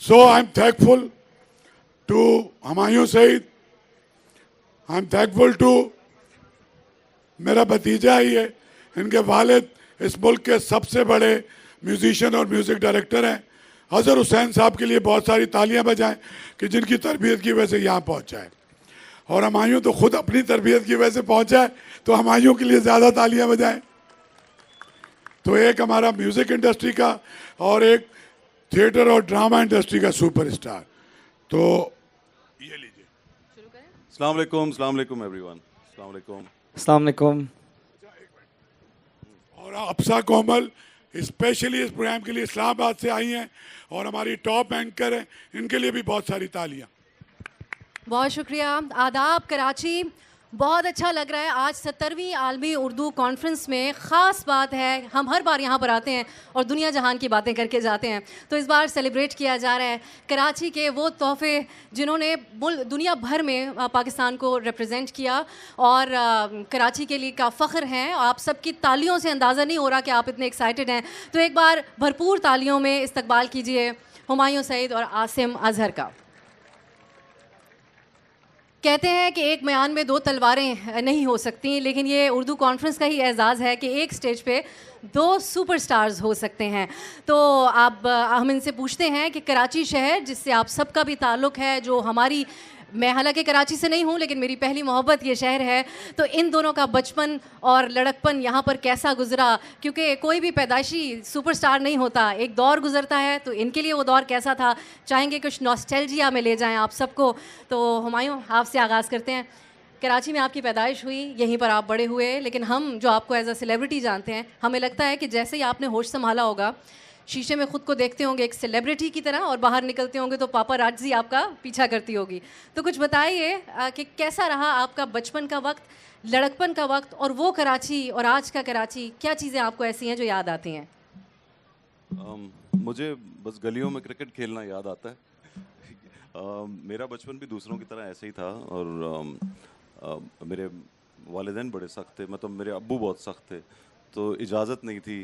So I'm thankful to Humayun Saeed. I'm thankful to मेरा भतीजा ही है, इनके वालिद इस मुल्क के सबसे बड़े म्यूजिशियन और म्यूज़िक डायरेक्टर हैं। अजहर हुसैन साहब के लिए बहुत सारी तालियां बजाएं कि जिनकी तरबियत की वजह से यहाँ पहुँचा है, और हुमायूं तो खुद अपनी तरबियत की वजह से पहुँचा है, तो हुमायूं के लिए ज़्यादा तालियां बजाएं। तो एक हमारा म्यूज़िक इंडस्ट्री का और एक थिएटर और ड्रामा इंडस्ट्री का सुपरस्टार। तो ये लीजिए। अस्सलाम वालेकुम एवरीवन। अस्सलाम वालेकुम। अस्सलाम वालेकुम। और अप्सा कोमल स्पेशली इस प्रोग्राम के लिए इस्लामाबाद से आई हैं और हमारी टॉप एंकर हैं, इनके लिए भी बहुत सारी तालियां। बहुत शुक्रिया। आदाब कराची। बहुत अच्छा लग रहा है। आज 70वीं आलमी उर्दू कॉन्फ्रेंस में ख़ास बात है, हम हर बार यहाँ पर आते हैं और दुनिया जहान की बातें करके जाते हैं, तो इस बार सेलिब्रेट किया जा रहा है कराची के वो तोहफ़े जिन्होंने दुनिया भर में पाकिस्तान को रिप्रेजेंट किया, और कराची के लिए का फ़ख्र है। आप सबकी तालियों से अंदाज़ा नहीं हो रहा कि आप इतने एक्साइटेड हैं, तो एक बार भरपूर तालियों में इस्तकबाल कीजिए हुमायूं सईद और आसिम अजहर का। कहते हैं कि एक म्यान में दो तलवारें नहीं हो सकती, लेकिन ये उर्दू कॉन्फ्रेंस का ही एजाज़ है कि एक स्टेज पे दो सुपरस्टार्स हो सकते हैं। तो अब हम इनसे पूछते हैं कि कराची शहर जिससे आप सबका भी ताल्लुक़ है, जो हमारी, मैं हालांकि कराची से नहीं हूँ लेकिन मेरी पहली मोहब्बत ये शहर है, तो इन दोनों का बचपन और लड़कपन यहाँ पर कैसा गुजरा, क्योंकि कोई भी पैदाइशी सुपरस्टार नहीं होता, एक दौर गुजरता है, तो इनके लिए वो दौर कैसा था, चाहेंगे कुछ नॉस्टैल्जिया में ले जाएं आप सबको। तो हुमायूं, आपसे आगाज़ करते हैं। कराची में आपकी पैदाइश हुई, यहीं पर आप बड़े हुए, लेकिन हम जो आपको एज अ सेलिब्रिटी जानते हैं, हमें लगता है कि जैसे ही आपने होश संभाला होगा, शीशे में ख़ुद को देखते होंगे एक सेलिब्रिटी की तरह, और बाहर निकलते होंगे तो पापा राजी आपका पीछा करती होगी। तो कुछ बताइए कि कैसा रहा आपका बचपन का वक्त, लड़कपन का वक्त, और वो कराची और आज का कराची, क्या चीज़ें आपको ऐसी हैं जो याद आती हैं? मुझे बस गलियों में क्रिकेट खेलना याद आता है। मेरा बचपन भी दूसरों की तरह ऐसे ही था, और मेरे वालिदैन बड़े सख्त थे, मतलब मेरे अब्बू बहुत सख्त थे, तो इजाज़त नहीं थी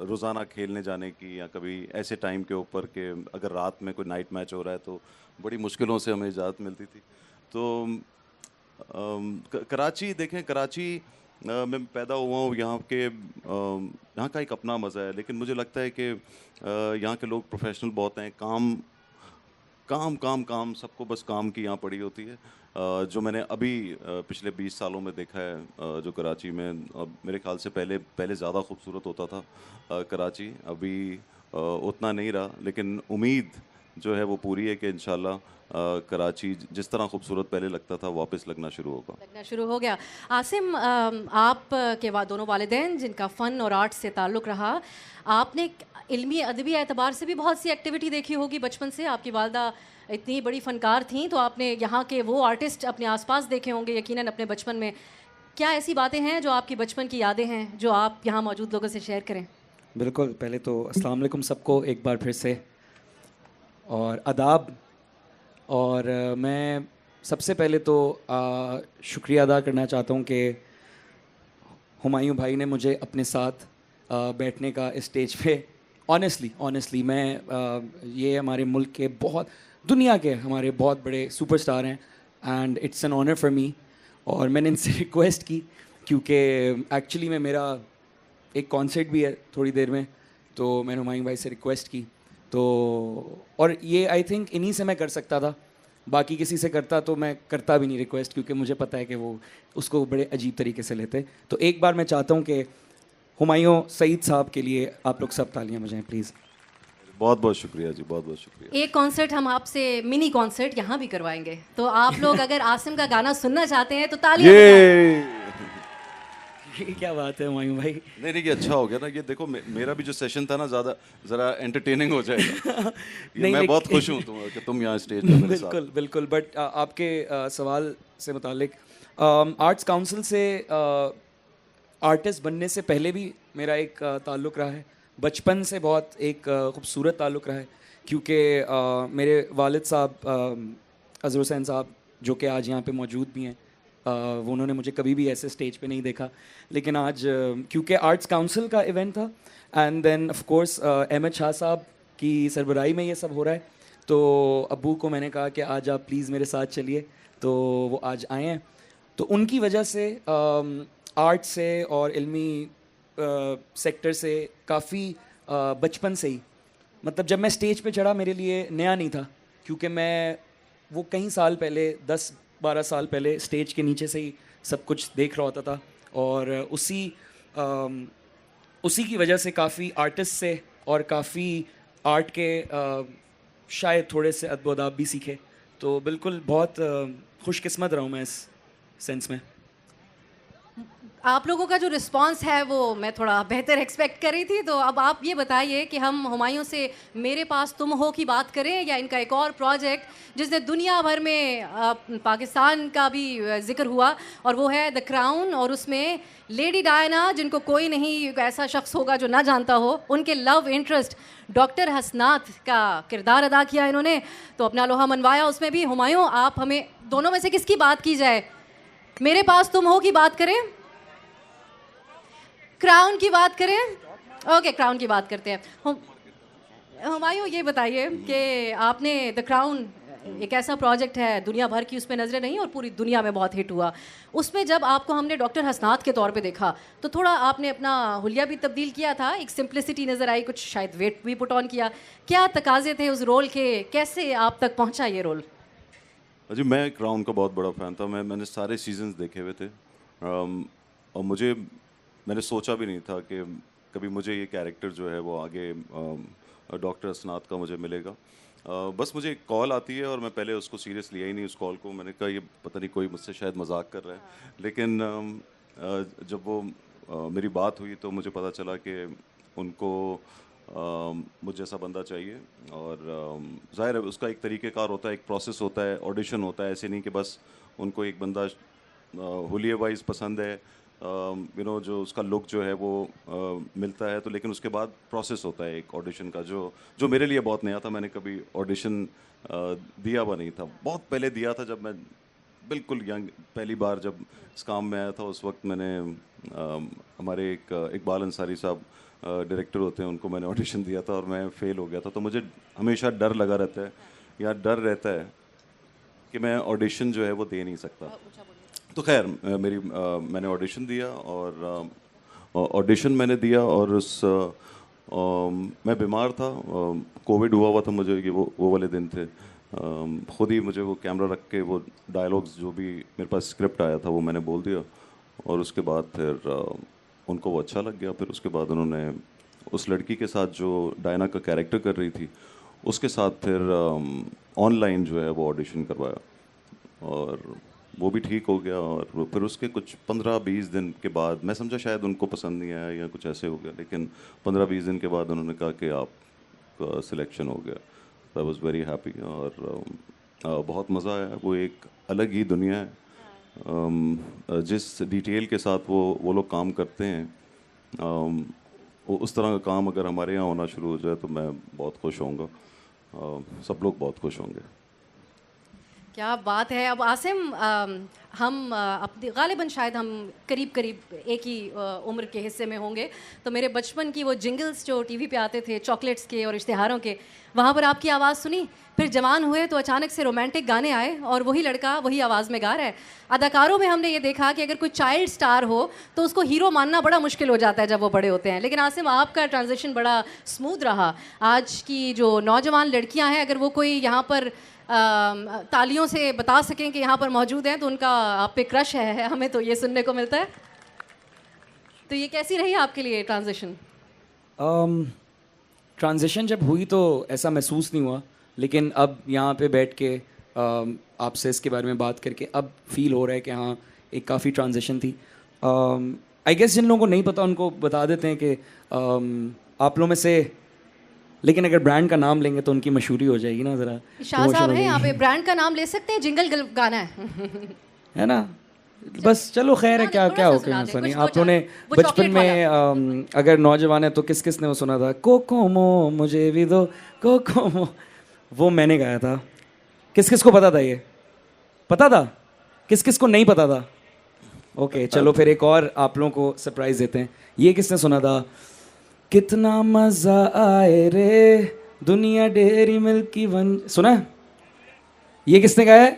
रोज़ाना खेलने जाने की, या कभी ऐसे टाइम के ऊपर कि अगर रात में कोई नाइट मैच हो रहा है तो बड़ी मुश्किलों से हमें इजाज़त मिलती थी। तो कराची देखें, कराची मैं पैदा हुआ हूँ, यहाँ के यहाँ का एक अपना मज़ा है, लेकिन मुझे लगता है कि यहाँ के लोग प्रोफेशनल बहुत हैं, काम काम काम काम, सबको बस काम की यहाँ पड़ी होती है। जो मैंने अभी पिछले 20 सालों में देखा है, जो कराची में, मेरे ख्याल से पहले ज़्यादा खूबसूरत होता था कराची, अभी उतना नहीं रहा, लेकिन उम्मीद जो है वो पूरी है कि इंशाल्लाह कराची जिस तरह खूबसूरत पहले लगता था वापस लगना शुरू हो गया। आसिम, आप के दोनों वालिदैन जिनका फ़न और आर्ट से ताल्लुक़ रहा, आपने इल्मी अदबी एतबार से भी बहुत सी एक्टिविटी देखी होगी बचपन से। आपकी वालदा इतनी बड़ी फ़नकार थीं, तो आपने यहाँ के वो आर्टिस्ट अपने आसपास देखे होंगे यकीनन अपने बचपन में। क्या ऐसी बातें हैं जो आपकी बचपन की यादें हैं जो आप यहाँ मौजूद लोगों से शेयर करें? बिल्कुल। पहले तो अस्सलाम वालेकुम सबको एक बार फिर से, और आदाब। और मैं सबसे पहले तो शुक्रिया अदा करना चाहता हूँ कि हुमायूं भाई ने मुझे अपने साथ बैठने का इस स्टेज पे, ऑनेस्टली मैं ये हमारे मुल्क के बहुत, दुनिया के हमारे बहुत बड़े सुपरस्टार हैं, and it's an honour for me. और मैंने इनसे रिक्वेस्ट की, क्योंकि एक्चुअली में मेरा एक कॉन्सर्ट भी है थोड़ी देर में, तो मैंने हुमायूं भाई से रिक्वेस्ट की, तो और ये आई थिंक इन्हीं से मैं कर सकता था, बाकी किसी से करता तो मैं करता भी नहीं रिक्वेस्ट, क्योंकि मुझे पता है कि वो उसको बड़े अजीब तरीके से लेते। तो एक बार मैं चाहता हूँ कि हुमायूं सईद साहब के लिए आप लोग सब तालियां बजाएं प्लीज़। बहुत बहुत शुक्रिया जी, बहुत बहुत शुक्रिया। एक कॉन्सर्ट हम आपसे, मिनी कॉन्सर्ट यहाँ भी करवाएंगे, तो आप लोग अगर आसिम का गाना सुनना चाहते हैं तो तालियां बजाएं। ये क्या बात है हुमायूं भाई? नहीं, ये अच्छा हो गया ना। ये देखो, मेरा भी जो सेशन था ना, ज़रा एंटरटेनिंग हो जाएगा। मैं बहुत खुश हूँ कि तुम यहाँ स्टेज पे मेरे साथ। बिल्कुल। बट आपके सवाल से मुतालिक, आर्ट्स काउंसिल से आर्टिस्ट बनने से पहले भी मेरा एक ताल्लुक़ रहा है, बचपन से बहुत एक खूबसूरत ताल्लुक़ रहा है, क्योंकि मेरे वालिद साहब अज़हर हुसैन साहब, जो कि आज यहाँ पे मौजूद भी हैं, वो उन्होंने मुझे कभी भी ऐसे स्टेज पे नहीं देखा, लेकिन आज क्योंकि आर्ट्स काउंसिल का इवेंट था, and then of course Ahmad Shah साहब की सरबराही में ये सब हो रहा है। तो अब्बू को मैंने कहा कि आज आप प्लीज़ मेरे साथ चलिए, तो वो आज आए हैं। तो उनकी वजह से आर्ट से और इल्मी सेक्टर से काफ़ी बचपन से ही, मतलब जब मैं स्टेज पे चढ़ा मेरे लिए नया नहीं था, क्योंकि मैं वो कई साल पहले 10-12 साल पहले स्टेज के नीचे से ही सब कुछ देख रहा होता था। और उसी की वजह से काफ़ी आर्टिस्ट से और काफ़ी आर्ट के शायद थोड़े से अदब अदाब भी सीखे। तो बिल्कुल बहुत खुशकिस्मत रहा हूँ मैं इस सेंस में। आप लोगों का जो रिस्पांस है वो मैं थोड़ा बेहतर एक्सपेक्ट कर रही थी। तो अब आप ये बताइए कि हम हुमायूं से मेरे पास तुम हो की बात करें या इनका एक और प्रोजेक्ट जिसने दुनिया भर में पाकिस्तान का भी जिक्र हुआ, और वो है द क्राउन। और उसमें लेडी डायना, जिनको कोई नहीं ऐसा शख्स होगा जो ना जानता हो, उनके लव इंटरेस्ट डॉक्टर हसनात का किरदार अदा किया इन्होंने। तो अपना लोहा मनवाया उसमें भी। हुमायूं, आप हमें दोनों में से किसकी बात की जाए? मेरे पास तुम हो की बात करें, क्राउन की बात करें? ओके, क्राउन की बात करते हैं। हुमायूं, ये बताइए कि आपने द क्राउन एक ऐसा प्रोजेक्ट है, दुनिया भर की उस पर नज़रें नहीं और पूरी दुनिया में बहुत हिट हुआ। उसमें जब आपको हमने डॉक्टर हसनात के तौर पे देखा तो थोड़ा आपने अपना हुलिया भी तब्दील किया था, एक सिंप्लिसिटी नज़र आई, कुछ शायद वेट भी पुट ऑन किया। क्या तकाजे थे उस रोल के? कैसे आप तक पहुंचा ये रोल? जी, मैं क्राउन का बहुत बड़ा फ़ैन था। मैंने सारे सीजन्स देखे हुए थे। और मैंने सोचा भी नहीं था कि कभी मुझे ये कैरेक्टर जो है वो आगे डॉक्टर हसनात का मुझे मिलेगा। बस मुझे एक कॉल आती है और मैं पहले उसको सीरियस लिया ही नहीं उस कॉल को। मैंने कहा ये पता नहीं कोई मुझसे शायद मजाक कर रहा है। लेकिन जब वो मेरी बात हुई तो मुझे पता चला कि उनको मुझ जैसा बंदा चाहिए। और ज़ाहिर है उसका एक तरीक़ेकार होता है, एक प्रोसेस होता है, ऑडिशन होता है। ऐसे नहीं कि बस उनको एक बंदा हुलिये वाइज पसंद है, जो उसका लुक जो है वो मिलता है, तो लेकिन उसके बाद प्रोसेस होता है एक ऑडिशन का, जो मेरे लिए बहुत नया था। मैंने कभी ऑडिशन दिया हुआ नहीं था। बहुत पहले दिया था जब मैं बिल्कुल यंग, पहली बार जब इस काम में आया था। उस वक्त मैंने हमारे एक इकबाल अंसारी साहब डायरेक्टर होते हैं, उनको मैंने ऑडिशन दिया था और मैं फ़ेल हो गया था। तो मुझे हमेशा डर लगा रहता है, या डर रहता है कि मैं ऑडिशन जो है वो दे नहीं सकता। तो खैर मैंने ऑडिशन दिया और ऑडिशन मैंने दिया और मैं बीमार था, कोविड हुआ था मुझे। ये वो वाले दिन थे। खुद ही मुझे वो कैमरा रख के वो डायलॉग्स जो भी मेरे पास स्क्रिप्ट आया था वो मैंने बोल दिया। और उसके बाद फिर उनको वो अच्छा लग गया। फिर उसके बाद उन्होंने उस लड़की के साथ जो डायना का कैरेक्टर कर रही थी उसके साथ फिर ऑनलाइन जो है वो ऑडिशन करवाया और वो भी ठीक हो गया। और फिर उसके कुछ 15-20 दिन के बाद मैं समझा शायद उनको पसंद नहीं आया या कुछ ऐसे हो गया, लेकिन 15-20 दिन के बाद उन्होंने कहा कि आपका सिलेक्शन हो गया। आई वॉज वेरी हैप्पी और बहुत मज़ा आया। वो एक अलग ही दुनिया है। जिस डिटेल के साथ वो लोग काम करते हैं, उस तरह का काम अगर हमारे यहाँ होना शुरू हो जाए तो मैं बहुत खुश होऊंगा। सब लोग बहुत खुश होंगे। क्या बात है। अब आसिम, हम अपनी गालिबन शायद हम करीब करीब एक ही उम्र के हिस्से में होंगे। तो मेरे बचपन की वो जिंगल्स जो टीवी पे आते थे चॉकलेट्स के और इश्तिहारों के, वहाँ पर आपकी आवाज़ सुनी। फिर जवान हुए तो अचानक से रोमांटिक गाने आए और वही लड़का वही आवाज़ में गा रहा है। अदाकारों में हमने ये देखा कि अगर कोई चाइल्ड स्टार हो तो उसको हीरो मानना बड़ा मुश्किल हो जाता है जब वो बड़े होते हैं। लेकिन आसिम, आपका ट्रांजिशन बड़ा स्मूथ रहा। आज की जो नौजवान लड़कियां हैं, अगर वो कोई यहाँ पर तालियों से बता सकें कि यहाँ पर मौजूद हैं तो उनका आप पे क्रश है, हमें तो ये सुनने को मिलता है। तो ये कैसी रही आपके लिए ट्रांजिशन? ट्रांजिशन जब हुई तो ऐसा महसूस नहीं हुआ, लेकिन अब यहाँ पे बैठ के आपसे इसके बारे में बात करके अब फील हो रहा है कि हाँ एक काफ़ी ट्रांजिशन थी। आई गेस जिन लोगों को नहीं पता उनको बता देते हैं कि आप लोगों में से, लेकिन अगर ब्रांड का नाम लेंगे तो उनकी मशहूरी हो जाएगी ना, ज़रा शाह साहब हैं यहाँ पे, ब्रांड का नाम ले सकते हैं, जिंगल गाना है ना। बस चलो खैर है, क्या क्या हो गया सनी। आप लोगों ने बचपन में अगर नौजवान है तो किस किस ने वो सुना था, कोकोमो मुझे भी दो कोकोमो, वो मैंने गाया था। किस किस को पता था? ये पता था? किस किस को नहीं पता था? ओके चलो फिर एक और आप लोगों को सरप्राइज देते हैं। ये किसने सुना था? कितना मजा आए रे दुनिया डेयरी मिल्क की वन, सुना है? ये किसने गाया है?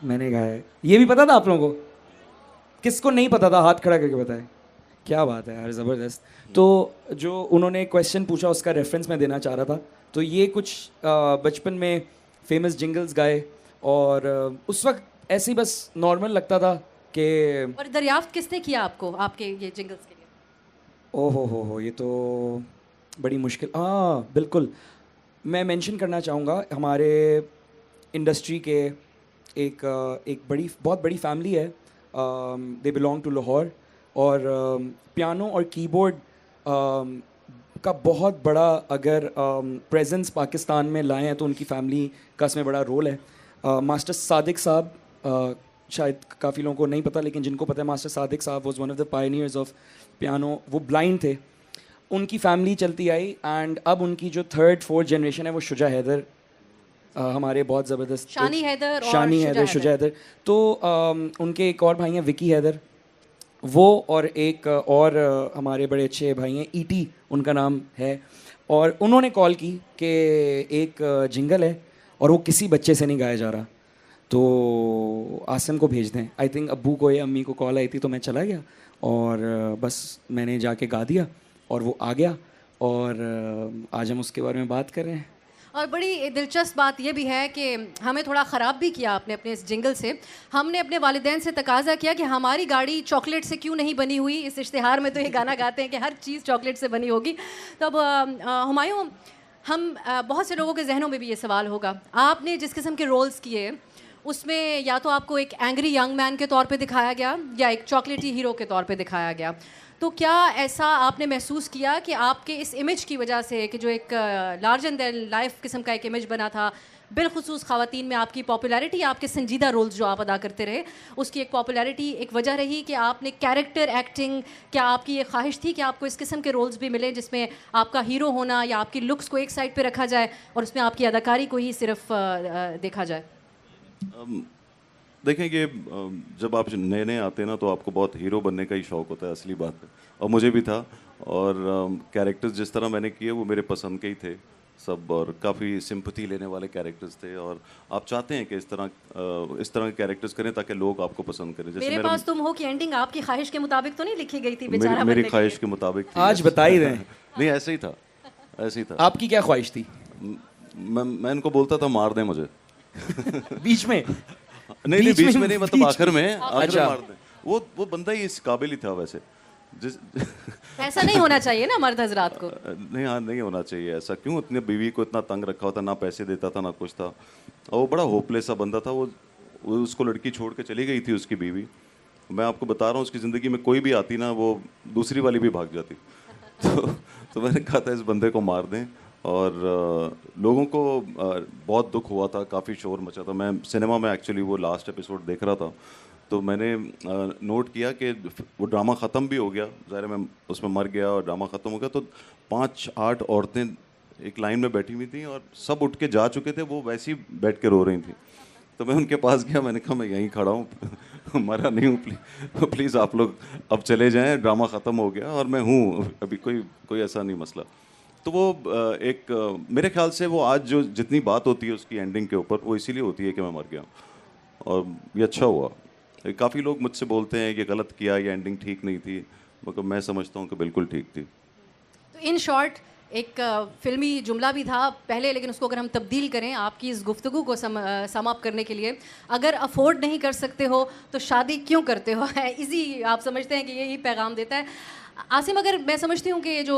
मैंने गाया है। ये भी पता था आप लोगों को? किसको नहीं पता था हाथ खड़ा करके बताए। क्या बात है यार, ज़बरदस्त। तो जो उन्होंने क्वेश्चन पूछा उसका रेफरेंस मैं देना चाह रहा था। तो ये कुछ बचपन में फेमस जिंगल्स गाए और उस वक्त ऐसे ही बस नॉर्मल लगता था कि और दरियाफ्त किसने किया आपको आपके ये जिंगल्स के लिए? ओहो हो, ये तो बड़ी मुश्किल। हाँ बिल्कुल, मैं मेंशन करना चाहूँगा हमारे इंडस्ट्री के एक बहुत बड़ी फैमिली है। दे बिलोंग टू लाहौर और पियानो और कीबोर्ड का बहुत बड़ा अगर प्रेजेंस पाकिस्तान में लाए हैं तो उनकी फैमिली का इसमें बड़ा रोल है। मास्टर सादिक साहब, शायद काफ़ी लोगों को नहीं पता लेकिन जिनको पता है, मास्टर सादिक साहब was one of the pioneers of piano. वो ब्लाइंड थे, उनकी फैमिली चलती आई एंड अब उनकी जो 3rd 4th जनरेशन है वो शुजा हैदर, हमारे बहुत ज़बरदस्त शानी हैदर और शानी हैदर, शुजा हैदर। तो उनके एक और भाई हैं विकी हैदर, वो और एक और हमारे बड़े अच्छे भाई हैं ईटी उनका नाम है। और उन्होंने कॉल की कि एक जिंगल है और वो किसी बच्चे से नहीं गाया जा रहा, तो आसिम को भेज दें। आई थिंक अब्बू को या अम्मी को कॉल आई थी तो मैं चला गया और बस मैंने जाके गा दिया और वो आ गया और आज हम उसके बारे में बात कर रहे हैं। और बड़ी दिलचस्प बात यह भी है कि हमें थोड़ा ख़राब भी किया आपने अपने इस जिंगल से। हमने अपने वालिदैन से तकाजा किया कि हमारी गाड़ी चॉकलेट से क्यों नहीं बनी हुई। इस इश्तिहार में तो ये गाना गाते हैं कि हर चीज़ चॉकलेट से बनी होगी। तो अब हुमायूं, हम बहुत से लोगों के जहनों में भी ये सवाल होगा, आपने जिस किस्म के रोल्स किए उसमें या तो आपको एक एंग्री यंग मैन के तौर पे दिखाया गया या एक चॉकलेटी हीरो के तौर पे दिखाया गया। तो क्या ऐसा आपने महसूस किया कि आपके इस इमेज की वजह से, कि जो एक लार्जर देन लाइफ किस्म का एक इमेज बना था, बिलखुसूस ख़वातीन में आपकी पॉपुलैरिटी, आपके संजीदा रोल्स जो आप अदा करते रहे उसकी एक पॉपुलैरिटी एक वजह रही कि आपने कैरेक्टर एक्टिंग, क्या आपकी ये ख्वाहिश थी कि आपको इस किस्म के रोल्स भी मिले जिसमें आपका हीरो होना या आपकी लुक्स को एक साइड पे रखा जाए और उसमें आपकी अदाकारी को ही सिर्फ देखा जाए? देखें कि जब आप नए नए आते हैं ना तो आपको बहुत हीरो बनने का ही शौक़ होता है, असली बात है। और मुझे भी था और कैरेक्टर्स जिस तरह मैंने किए वो मेरे पसंद के ही थे सब और काफ़ी सिंपैथी लेने वाले कैरेक्टर्स थे। और आप चाहते हैं कि इस तरह के कैरेक्टर्स करें ताकि लोग आपको पसंद करें। जैसे मेरे पास तुम हो की एंडिंग आपकी ख्वाहिश के मुताबिक तो नहीं लिखी गई थी? मेरी, मेरी ख्वाहिश के मुताबिक थी। आज बता ही दें। नहीं, ऐसे ही था, ऐसे ही था। आपकी क्या ख्वाहिश थी? मैं इनको बोलता था मार दें मुझे बीच में? नहीं, बीच में नहीं, मतलब आखिर में अच्छा। मार दें। वो बंदा ही इस काबिल ही था वैसे। ऐसा नहीं होना चाहिए ना मर्द हजरात को। नहीं, हाँ, नहीं होना चाहिए ऐसा। क्यों इतने बीवी को इतना तंग रखा होता, ना पैसे देता था ना कुछ था। और वो बड़ा होपलेस सा बंदा था। वो उसको लड़की छोड़ के चली गई थी उसकी बीवी। मैं आपको बता रहा हूँ उसकी ज़िंदगी में कोई भी आती ना वो दूसरी वाली भी भाग जाती। तो मैंने कहा था इस बंदे को मार दें। और लोगों को बहुत दुख हुआ था, काफ़ी शोर मचा था। मैं सिनेमा में एक्चुअली वो लास्ट एपिसोड देख रहा था तो मैंने नोट किया कि वो ड्रामा ख़त्म भी हो गया, ज़ाहिर मैं उसमें मर गया और ड्रामा ख़त्म हो गया। तो 5-8 औरतें एक लाइन में बैठी हुई थी और सब उठ के जा चुके थे, वो वैसे ही बैठ के रो रही थी। तो मैं उनके पास गया, मैंने कहा मैं यहीं खड़ा हूँ, मरा नहीं हूँ, प्लीज़ आप लोग अब चले जाएं, ड्रामा ख़त्म हो गया और मैं हूँ, अभी कोई ऐसा नहीं मसला। तो वो मेरे ख्याल से वो आज जो जितनी बात होती है उसकी एंडिंग के ऊपर वो इसीलिए होती है कि मैं मर गया और ये अच्छा हुआ। काफ़ी लोग मुझसे बोलते हैं कि गलत किया, ये एंडिंग ठीक नहीं थी, मगर मैं समझता हूँ कि बिल्कुल ठीक थी। तो इन शॉर्ट एक फिल्मी जुमला भी था पहले, लेकिन उसको अगर हम तब्दील करें आपकी इस गुफ्तगू को सम अप करने के लिए, अगर अफोर्ड नहीं कर सकते हो तो शादी क्यों करते हो, है इजी आप समझते हैं कि यही पैगाम देता है। आसिम, अगर मैं समझती हूँ कि ये जो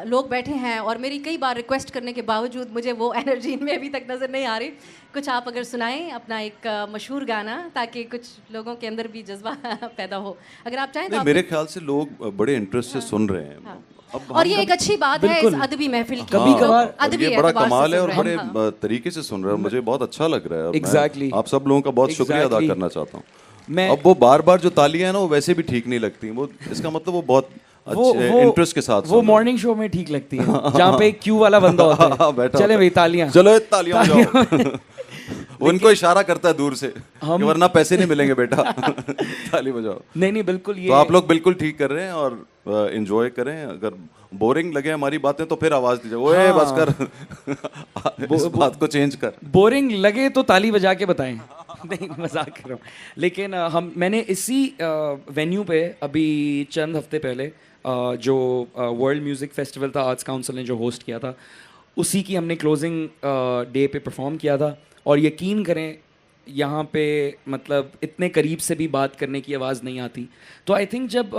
लोग बैठे हैं और मेरी कई बार रिक्वेस्ट करने के बावजूद मुझे वो एनर्जी इनमें अभी तक नज़र नहीं आ रही, कुछ आप अगर सुनाएं अपना एक मशहूर गाना ताकि कुछ लोगों के अंदर भी जज्बा पैदा हो, अगर आप चाहें तो। मेरे ख्याल से लोग बड़े इंटरेस्ट से सुन रहे हैं। हाँ। अब और ये एक अच्छी बात है इस अदबी महफिल की। कभी कभार अदबी ये बड़ा एतबार से कमाल है सुन और रहे बड़े हैं। तरीके से सुन रहे हैं, मुझे बहुत अच्छा लग रहा है। और मैं Exactly. आप सब लोगों का बहुत शुक्रिया अदा Exactly. करना चाहता हूँ। मैं अब वो बार बार जो तालियां हैं ना वो वैसे भी ठीक नहीं लगती, वो इसका मतलब वो बहुत अच्छे इंटरेस्ट के साथ वो मॉर्निंग शो में ठीक लगती है जहाँ पे क्यू वाला बंदा होता है। बैठा चले होता भाई है। तालियां, चलो तालियां बजाओ। वो उनको इशारा करता है दूर से कि वरना पैसे नहीं मिलेंगे बेटा। ताली बजाओ। नहीं बिल्कुल, ये तो आप लोग बिल्कुल ठीक कर रहे हैं और इंजॉय करें। अगर बोरिंग लगे हमारी बातें तो फिर आवाज़ दीजिए, ओए बस कर इस बात को चेंज कर। बोरिंग लगे तो ताली बजा के बताएं। नहीं, मजाक कर रहा हूँ। लेकिन मैंने इसी वेन्यू पे अभी चंद हफ्ते पहले जो वर्ल्ड म्यूज़िक फेस्टिवल था, आर्ट्स काउंसिल ने जो होस्ट किया था, उसी की हमने क्लोजिंग डे पे परफॉर्म किया था। और यकीन करें, यहाँ पे मतलब इतने करीब से भी बात करने की आवाज़ नहीं आती। तो आई थिंक जब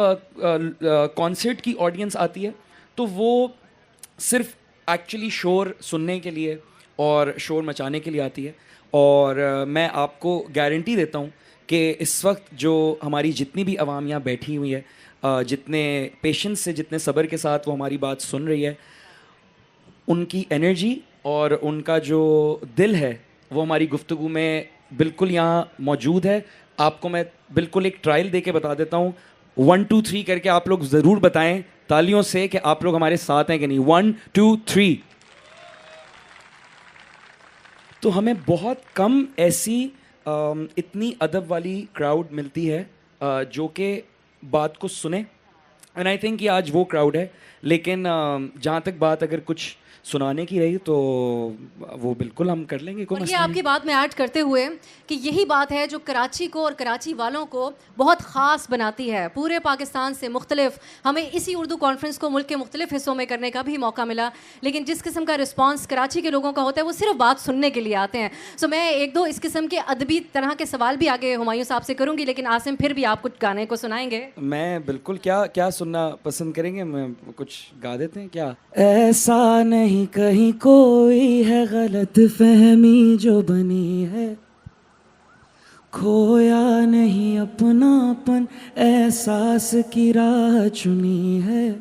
कॉन्सर्ट की ऑडियंस आती है तो वो सिर्फ एक्चुअली शोर सुनने के लिए और शोर मचाने के लिए आती है। और मैं आपको गारंटी देता हूँ कि इस वक्त जो हमारी जितनी भी आवाम यहाँ बैठी हुई है, जितने पेशेंस से, जितने सब्र के साथ वो हमारी बात सुन रही है, उनकी एनर्जी और उनका जो दिल है वो हमारी गुफ्तगू में बिल्कुल यहाँ मौजूद है। आपको मैं बिल्कुल एक ट्रायल दे के बता देता हूँ। 1 2 3 करके आप लोग ज़रूर बताएं तालियों से कि आप लोग हमारे साथ हैं कि नहीं। 1 2 3। तो हमें बहुत कम ऐसी इतनी अदब वाली क्राउड मिलती है जो कि बात को सुने। एंड आई थिंक कि आज वो क्राउड है। लेकिन जहाँ तक बात अगर कुछ सुनाने की रही तो वो बिल्कुल हम कर लेंगे, कोई और ये मसला नहीं। आपकी बात में ऐड करते हुए कि यही बात है जो कराची को और कराची वालों को बहुत ख़ास बनाती है। पूरे पाकिस्तान से मुख्तलिफ हमें इसी उर्दू कॉन्फ्रेंस को मुल्क के मुख्तलिफ हिस्सों में करने का भी मौका मिला, लेकिन जिस किस्म का रिस्पांस कराची के लोगों का होता है वो सिर्फ बात सुनने के लिए आते हैं। सो मैं एक दो इस किस्म के अदबी तरह के सवाल भी आगे हुमायूं साहब से करूँगी, लेकिन आसिम फिर भी आप कुछ गाने को सुनाएंगे। मैं बिल्कुल, क्या क्या सुनना पसंद करेंगे? मैं कुछ गा देते हैं क्या? ऐसा नहीं कहीं कोई है गलत फहमी जो बनी है, खोया नहीं अपनापन एहसास की राह चुनी है।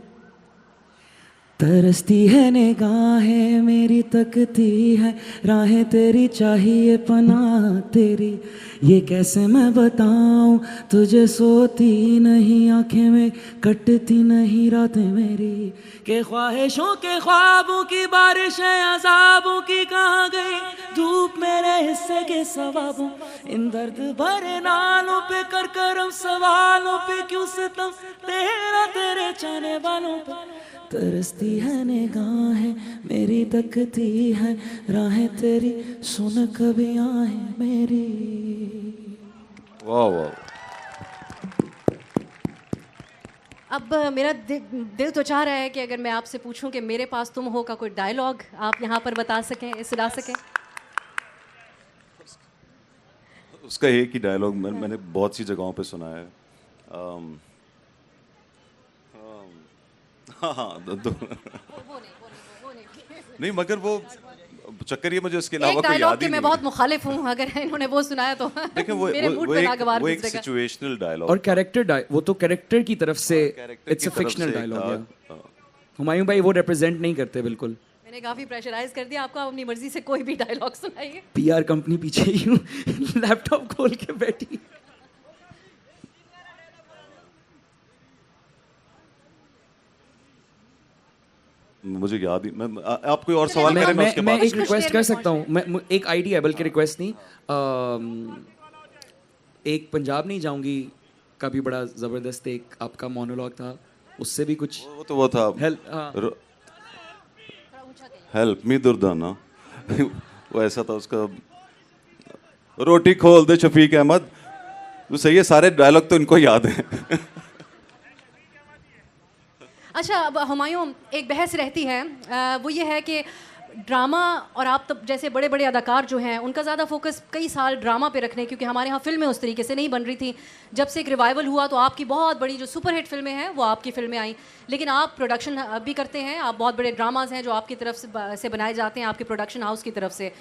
तरसती है निगाहें मेरी, तकती है राहें तेरी, चाहिए पनाह तेरी। ये कैसे मैं बताऊं तुझे, सोती नहीं आंखें में, कटती नहीं रातें मेरी। के ख्वाहिशों के ख्वाबों की बारिशें अज़ाबों की कहाँ गई, धूप मेरे हिस्से के सवाबों। इन दर्द भरे नालों पे कर करम सवालों पे क्यों सितम तेरा तेरे चाहने वालों पे। तरसती है निगाहें मेरी, तकती है राहें तेरी, सुन कभी आहें मेरी। वाह वाह। अब मेरा दिल तो चाह रहा है कि अगर मैं आपसे पूछूं कि मेरे पास तुम हो का कोई डायलॉग आप यहाँ पर बता सकें, सुना सकें। उसका एक ही डायलॉग मैंने बहुत सी जगहों पे सुना है। हाँ नहीं, मगर वो चक्कर ये मुझे उसके अलावा कोई याद ही मैं नहीं बहुत मुखालिफ हूँ, अगर इन्होंने वो सुनाया तो देखिए मेरे मूड पे नागवार वो एक गुजरेगा। सिचुएशनल डायलॉग और कैरेक्टर, वो तो कैरेक्टर की तरफ से इट्स अ की तरफ फिक्शनल से डायलॉग। था। हुमायूं भाई वो रिप्रेजेंट नहीं करते बिल्कुल। मैंने काफी प्रेशराइज कर दिया आपको, आप अपनी मर्जी से कोई भी डायलॉग सुनाइए। पीआर कंपनी पीछे ही हूँ लैपटॉप खोल के बैठी। मुझे याद ही आप कोई और सवाल करें मैं उसके मैं बाद एक रिक्वेस्ट कर सकता हूँ। मैं एक आइडिया है, बल्कि रिक्वेस्ट नहीं, एक पंजाब नहीं जाऊंगी का भी बड़ा ज़बरदस्त एक आपका मोनोलॉग था, उससे भी कुछ वो था हेल्प। हेल्प मी दुर्दाना वो ऐसा था उसका, रोटी खोल दे शफीक अहमद। वो सही है, सारे डायलॉग तो इनको याद हैं। अच्छा, अब हुमायूं एक बहस रहती है, वो ये है कि ड्रामा और आप तब जैसे बड़े बड़े अदाकार जो हैं उनका ज़्यादा फोकस कई साल ड्रामा पे रखने, क्योंकि हमारे यहाँ फिल्में उस तरीके से नहीं बन रही थी। जब से एक रिवाइवल हुआ तो आपकी बहुत बड़ी जो सुपरहिट फिल्में हैं वो आपकी फिल्में आई, लेकिन आप प्रोडक्शन भी करते हैं, आप बहुत बड़े ड्रामाज हैं जो आपकी तरफ से बनाए जाते हैं, आपके प्रोडक्शन हाउस की तरफ से।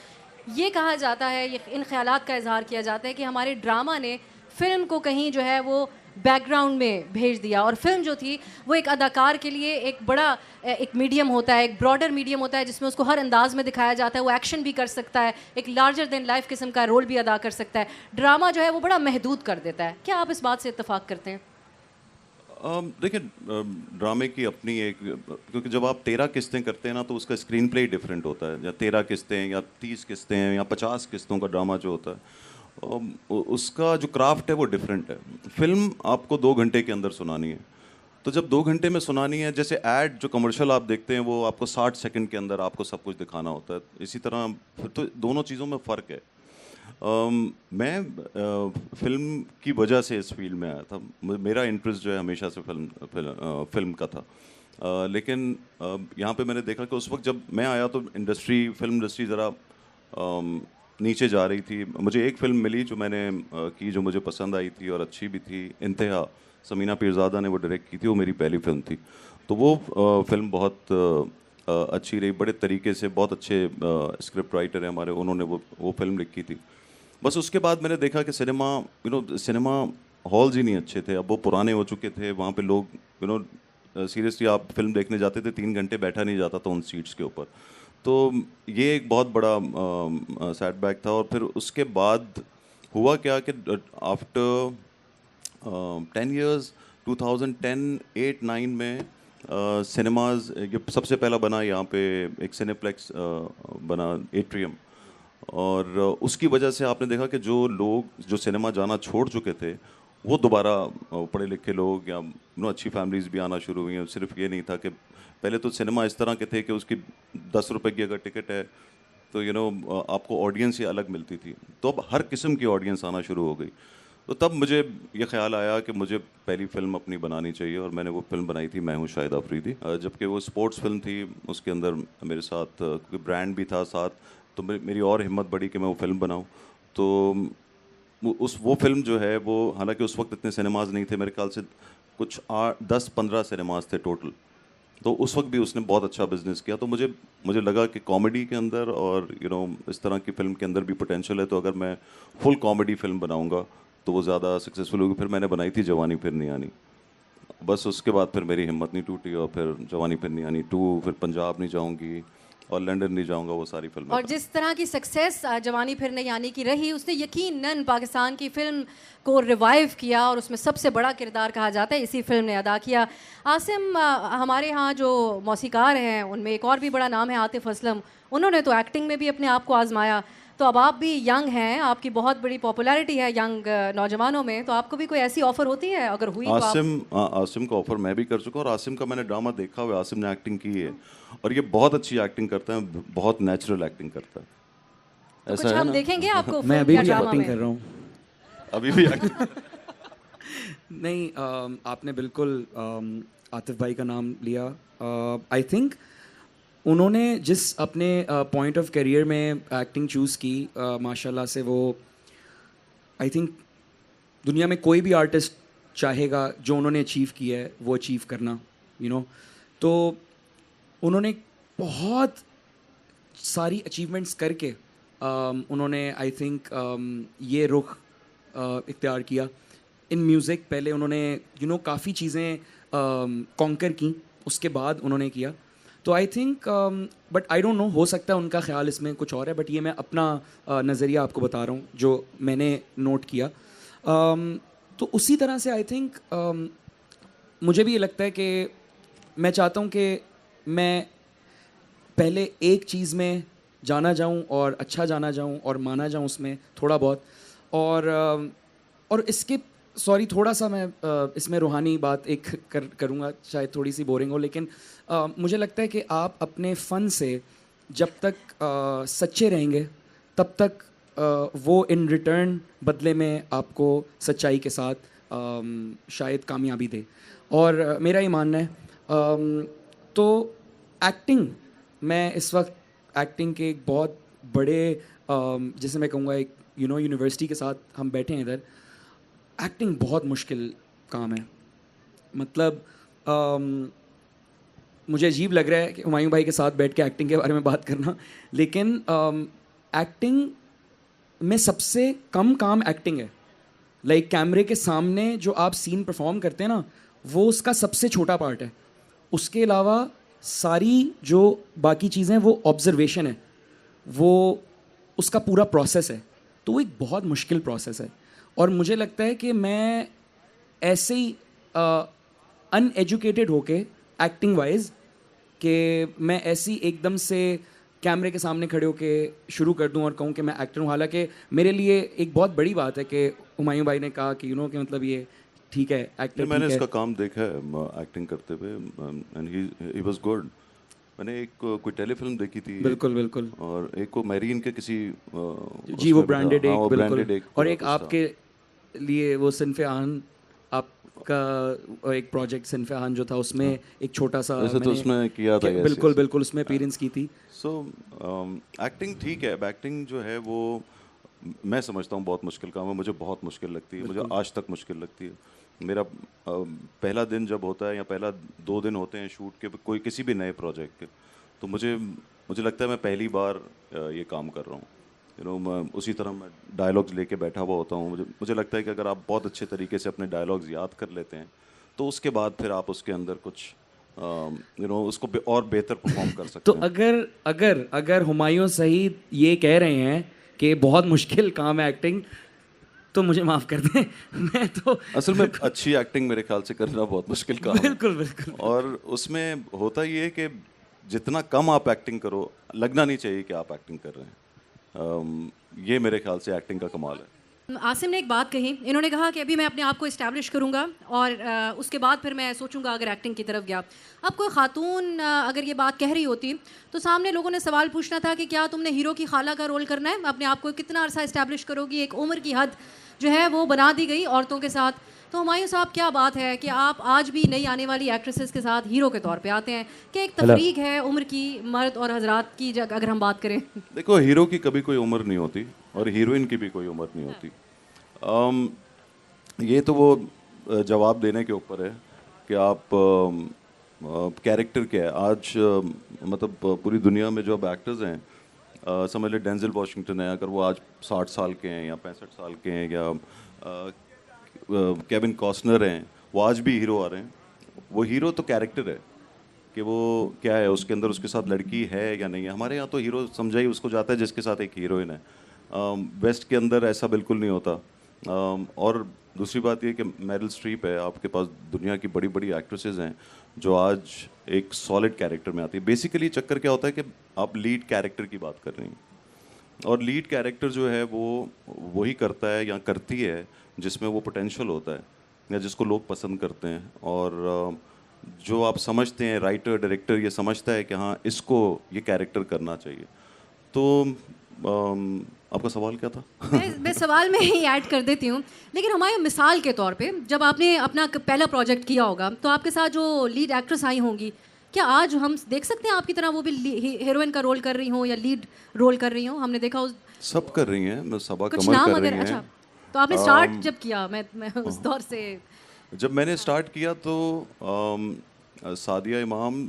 ये कहा जाता है, ये इन ख्यालात का इजहार किया जाता है कि हमारे ड्रामा ने फ़िल्म को कहीं जो है वो बैकग्राउंड में भेज दिया, और फिल्म जो थी वो एक अदाकार के लिए एक बड़ा एक मीडियम होता है, एक ब्रॉडर मीडियम होता है जिसमें उसको हर अंदाज में दिखाया जाता है। वो एक्शन भी कर सकता है, एक लार्जर देन लाइफ किस्म का रोल भी अदा कर सकता है। ड्रामा जो है वो बड़ा महदूद कर देता है। क्या आप इस बात से इत्तेफाक करते हैं? देखिए, ड्रामे की अपनी एक, क्योंकि जब आप 13 किस्तें करते हैं ना तो उसका स्क्रीन प्ले डिफरेंट होता है। या 13 किस्तें या 30 किस्तें या 50 किस्तों का ड्रामा जो होता है, उसका जो क्राफ्ट है वो डिफरेंट है। फिल्म आपको 2 घंटे के अंदर सुनानी है, तो जब 2 घंटे में सुनानी है, जैसे ऐड जो कमर्शियल आप देखते हैं वो आपको 60 सेकंड के अंदर आपको सब कुछ दिखाना होता है, इसी तरह फिर तो दोनों चीज़ों में फ़र्क है। मैं फिल्म की वजह से इस फील्ड में आया था। मेरा इंटरेस्ट जो है हमेशा से फिल्म का था। लेकिन यहाँ पे मैंने देखा कि उस वक्त जब मैं आया तो फिल्म इंडस्ट्री ज़रा नीचे जा रही थी। मुझे एक फ़िल्म मिली जो मैंने की, जो मुझे पसंद आई थी और अच्छी भी थी, इंतहा। समीना पीरज़ादा ने वो डायरेक्ट की थी, वो मेरी पहली फिल्म थी। तो वो फिल्म बहुत अच्छी रही, बड़े तरीके से, बहुत अच्छे स्क्रिप्ट राइटर हैं हमारे, उन्होंने वो फिल्म लिखी थी। बस उसके बाद मैंने देखा कि सिनेमा हॉल्स ही नहीं अच्छे थे, अब वो पुराने हो चुके थे। वहाँ पे लोग सीरियसली आप फिल्म देखने जाते थे, 3 घंटे बैठा नहीं जाता था उन सीट्स के ऊपर। तो ये एक बहुत बड़ा सेटबैक था। और फिर उसके बाद हुआ क्या कि आफ्टर 10 इयर्स 2010-8-9 में सिनेमाज, ये सबसे पहला बना यहाँ पे एक सिनेप्लेक्स बना, एट्रियम। और उसकी वजह से आपने देखा कि जो लोग जो सिनेमा जाना छोड़ चुके थे वो दोबारा पढ़े लिखे लोग या अच्छी फैमिलीज भी आना शुरू हुई हैं। सिर्फ ये नहीं था कि पहले तो सिनेमा इस तरह के थे कि उसकी 10 रुपए की अगर टिकट है तो आपको ऑडियंस ही अलग मिलती थी। तो अब हर किस्म की ऑडियंस आना शुरू हो गई। तो तब मुझे ये ख्याल आया कि मुझे पहली फ़िल्म अपनी बनानी चाहिए, और मैंने वो फिल्म बनाई थी मैं हूँ शाहिद आफरीदी। जबकि वो स्पोर्ट्स फिल्म थी, उसके अंदर मेरे साथ कोई ब्रांड भी था साथ, तो मेरी और हिम्मत बढ़ी कि मैं वो फिल्म बनाऊँ। तो वो फिल्म जो है वो, हालांकि उस वक्त इतने सिनेमाज नहीं थे, मेरे ख्याल से कुछ 10-15 सिनेमाज थे टोटल। तो उस वक्त भी उसने बहुत अच्छा बिजनेस किया। तो मुझे लगा कि कॉमेडी के अंदर और इस तरह की फिल्म के अंदर भी पोटेंशियल है, तो अगर मैं फुल कॉमेडी फिल्म बनाऊंगा तो वो ज़्यादा सक्सेसफुल होगी। फिर मैंने बनाई थी जवानी फिर नहीं आनी। बस उसके बाद फिर मेरी हिम्मत नहीं टूटी, और फिर जवानी फिर नहीं आनी 2, फिर पंजाब नहीं जाऊंगी और लंदन नहीं जाऊंगा, वो सारी फिल्में। और जिस तरह की सक्सेस जवानी फिर नहीं आनी की रही, उसने यकीनन पाकिस्तान की फिल्म को रिवाइव किया, और उसमें सबसे बड़ा किरदार कहा जाता है इसी फिल्म ने अदा किया। आसिम, हमारे यहाँ जो मौसीकार हैं उनमें एक और भी बड़ा नाम है आतिफ असलम। उन्होंने तो एक्टिंग में भी अपने आप को आजमाया। तो अब आप भी यंग हैं, आपकी बहुत बड़ी पॉपुलैरिटी है यंग नौजवानों में, तो आपको भी कोई ऐसी ऑफर होती है? अगर हुई तो आसिम का ऑफर मैं भी कर चुका हूँ, और आसिम का मैंने ड्रामा देखा हुआ है, आसिम ने एक्टिंग की है और ये बहुत अच्छी एक्टिंग करता है, बहुत नेचुरल एक्टिंग करता है। तो कुछ हम देखेंगे आपको मैं अभी भी ड्रामा एक्टिंग में? कर रहा हूँ अभी भी एक्टिंग नहीं, आपने बिल्कुल आतिफ भाई का नाम लिया। आई थिंक उन्होंने जिस अपने पॉइंट ऑफ करियर में एक्टिंग चूज़ की, माशाल्लाह से वो, आई थिंक दुनिया में कोई भी आर्टिस्ट चाहेगा जो उन्होंने अचीव किया है वो अचीव करना, तो उन्होंने बहुत सारी अचीवमेंट्स करके उन्होंने आई थिंक ये रुख इख्तियार किया इन म्यूज़िक। पहले उन्होंने काफ़ी चीज़ें कॉन्कर की, उसके बाद उन्होंने किया। तो I think but I don't know, हो सकता है उनका ख्याल इसमें कुछ और है, बट ये मैं अपना नज़रिया आपको बता रहा हूँ जो मैंने नोट किया। तो उसी तरह से आई थिंक मुझे भी ये लगता है कि मैं चाहता हूँ कि मैं पहले एक चीज़ में जाना जाऊँ और अच्छा जाना जाऊँ और माना जाऊँ उसमें थोड़ा बहुत, और इसके सॉरी थोड़ा सा मैं इसमें रूहानी बात एक करूँगा, शायद थोड़ी सी बोरिंग हो, लेकिन मुझे लगता है कि आप अपने फ़न से जब तक सच्चे रहेंगे तब तक वो इन रिटर्न बदले में आपको सच्चाई के साथ शायद कामयाबी दे। और मेरा ये मानना है। तो एक्टिंग, मैं इस वक्त एक्टिंग के एक बहुत बड़े जैसे मैं कहूँगा एक यूनिवर्सिटी के साथ हम बैठे हैं इधर। एक्टिंग बहुत मुश्किल काम है, मतलब मुझे अजीब लग रहा है कि हुमायूं भाई के साथ बैठ के एक्टिंग के बारे में बात करना, लेकिन एक्टिंग में सबसे कम काम एक्टिंग है। लाइक कैमरे के सामने जो आप सीन परफॉर्म करते हैं ना, वो उसका सबसे छोटा पार्ट है। उसके अलावा सारी जो बाकी चीज़ें वो ऑब्जर्वेशन है, वो उसका पूरा प्रोसेस है। तो वो एक बहुत मुश्किल प्रोसेस है, और मुझे लगता है कि मैं ऐसे ही अनएजुकेटेड होके एक्टिंग वाइज कि मैं ऐसी एकदम से कैमरे के सामने खड़े होके शुरू कर दूं और कहूं कि मैं एक्टर हूं। हालांकि मेरे लिए एक बहुत बड़ी बात है कि हुमायूं भाई ने कहा कि कि मतलब ये ठीक है, एक्टर मैंने ठीक इसका है। काम देखा है एक्टिंग करते हुए, एंड ही वाज गुड। मैंने एक कोई टेलीफिल्म देखी थी बिल्कुल बिल्कुल और एक को मैरीन के किसी जी, वो उसमें भी था। ब्रांडेड हाँ, एक वो बिल्कुल। ब्रांडेड एक और एक कुछ था। आपके लिए वो सिन्फ़े आन, आपका एक प्रोजेक्ट सिन्फ़े आन जो था उसमें एक छोटा सा वैसे तो मैंने उसमें किया था, यस बिल्कुल यस। बिल्कुल उसमें अपीयरेंस की थी। सो एक्टिंग ठीक है, एक्टिंग जो है वो मैं समझता हूँ बहुत मुश्किल काम है, मुझे बहुत मुश्किल लगती है, मुझे आज तक मुश्किल लगती है। मेरा पहला दिन जब होता है या पहला 2 दिन होते हैं शूट के कोई किसी भी नए प्रोजेक्ट के, तो मुझे मुझे लगता है मैं पहली बार ये काम कर रहा हूँ। मैं उसी तरह मैं डायलॉग्स लेके बैठा हुआ होता हूँ। मुझे लगता है कि अगर आप बहुत अच्छे तरीके से अपने डायलॉग्स याद कर लेते हैं तो उसके बाद फिर आप उसके अंदर कुछ उसको और बेहतर परफॉर्म कर सकते तो हैं। अगर अगर अगर हुमायूं सईद ये कह रहे हैं कि बहुत मुश्किल काम है एक्टिंग, तो मुझे माफ़ कर दें मैं तो असल में अच्छी एक्टिंग मेरे ख्याल से करना बहुत मुश्किल काम है। बिल्कुल बिल्कुल। और उसमें होता ये है कि जितना कम आप एक्टिंग करो, लगना नहीं चाहिए कि आप एक्टिंग कर रहे हैं। ये मेरे ख्याल से एक्टिंग का कमाल है। आसिम ने एक बात कही, इन्होंने कहा कि अभी मैं अपने आप को इस्टेब्लिश करूंगा और उसके बाद फिर मैं सोचूंगा अगर एक्टिंग की तरफ गया। अब कोई खातून अगर ये बात कह रही होती तो सामने लोगों ने सवाल पूछना था कि क्या तुमने हीरो की खाला का रोल करना है, अपने आप को कितना अरसा इस्टेब्लिश करोगी। एक उम्र की हद जो है वो बना दी गई औरतों के साथ। तो हुमायूं साहब, क्या बात है कि आप आज भी नई आने वाली एक्ट्रेसेस के साथ हीरो के तौर पे आते हैं? क्या एक तफरीक है उम्र की, मर्द और हजरात की अगर हम बात करें? देखो, हीरो की कभी कोई उम्र नहीं होती और हीरोइन की भी कोई उम्र नहीं होती। ये तो वो जवाब देने के ऊपर है कि आप कैरेक्टर क्या है। आज मतलब पूरी दुनिया में जो अब एक्टर्स हैं, समझ ले डेंजल वॉशिंगटन है, अगर वो आज 60 साल के हैं या 65 साल के हैं, या केविन कॉस्टनर हैं, वो आज भी हीरो आ रहे हैं। वो हीरो तो कैरेक्टर है कि वो क्या है, उसके अंदर उसके साथ लड़की है या नहीं है। हमारे यहाँ तो हीरो समझा ही उसको जाता है जिसके साथ एक हीरोइन है। वेस्ट के अंदर ऐसा बिल्कुल नहीं होता। और दूसरी बात ये कि मेरिल स्ट्रीप है, आपके पास दुनिया की बड़ी बड़ी एक्ट्रेसेस हैं जो आज एक सॉलिड कैरेक्टर में आती है। बेसिकली चक्कर क्या होता है कि आप लीड कैरेक्टर की बात कर रही हैं, और लीड कैरेक्टर जो है वो वही करता है या करती है जिसमें वो पोटेंशियल होता है या जिसको लोग पसंद करते हैं। और जो आप समझते हैं, राइटर डायरेक्टर ये समझता है कि हाँ, इसको ये कैरेक्टर करना चाहिए। तो आपका सवाल क्या था? मैं सवाल में ही ऐड कर देती हूँ, लेकिन हमारे मिसाल के तौर पे जब आपने अपना पहला प्रोजेक्ट किया होगा तो आपके साथ जो लीड एक्ट्रेस आई होंगी, क्या आज हम देख सकते हैं आपकी तरह वो भी हीरोइन का रोल कर रही हो या लीड रोल कर रही हो? हमने देखा उस सब कर रही हैं, मैं सबा कुछ कमर नाम कर अगर रही हैं। अच्छा, तो आपने स्टार्ट जब किया, मैं उस दौर से जब मैंने स्टार्ट किया तो सादिया इमाम,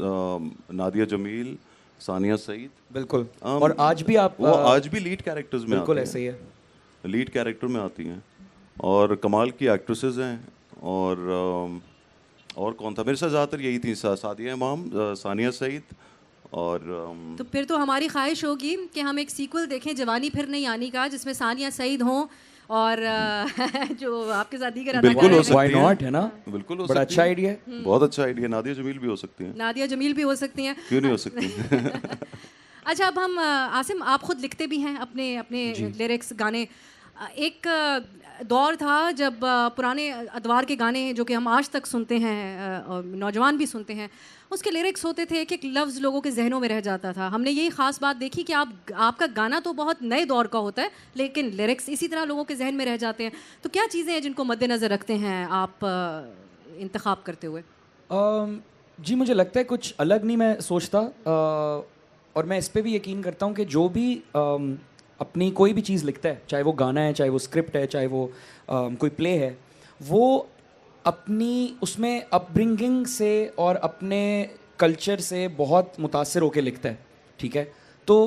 नादिया जमील, सानिया सईद, बिल्कुल। और आज भी आप वो आज भी लीड कैरेक्टर्स में बिल्कुल आती ऐसे ही है। हैं, लीड कैरेक्टर में आती हैं और कमाल की एक्ट्रेसेस हैं। और कौन था मेरे साथ? ज़्यादातर यही थी, सादिया इमाम, सानिया सईद। और तो फिर तो हमारी ख्वाहिश होगी कि हम एक सीक्वल देखें जवानी फिर नहीं आनी का, जिसमें सानिया सईद हों और जो आपके साथ दीगर बिल्कुल हो अदाकार सकती Why है। not, है ना? बिल्कुल हो बड़ा सकती अच्छा है। आइडिया है। बहुत अच्छा आइडिया। नादिया जमील भी हो सकती हैं, नादिया जमील भी हो सकती हैं। क्यों नहीं हो सकती? अच्छा, अब हम आसिम, आप खुद लिखते भी हैं अपने अपने लिरिक्स, गाने। एक दौर था जब पुराने अदवार के गाने जो कि हम आज तक सुनते हैं और नौजवान भी सुनते हैं, उसके लिरिक्स होते थे, एक एक लफ्ज़ लोगों के जहनों में रह जाता था। हमने यही ख़ास बात देखी कि आपका गाना तो बहुत नए दौर का होता है, लेकिन लिरिक्स इसी तरह लोगों के जहन में रह जाते हैं। तो क्या चीज़ें हैं जिनको मद्देनज़र रखते हैं आप इंतखाब करते हुए? जी, मुझे लगता है कुछ अलग नहीं मैं सोचता, और मैं इस पे भी यकीन करता हूँ कि जो भी अपनी कोई भी चीज़ लिखता है, चाहे वो गाना है, चाहे वो स्क्रिप्ट है, चाहे वो कोई प्ले है, वो अपनी उसमें अपब्रिंगिंग से और अपने कल्चर से बहुत मुतासर होकर लिखता है, ठीक है? तो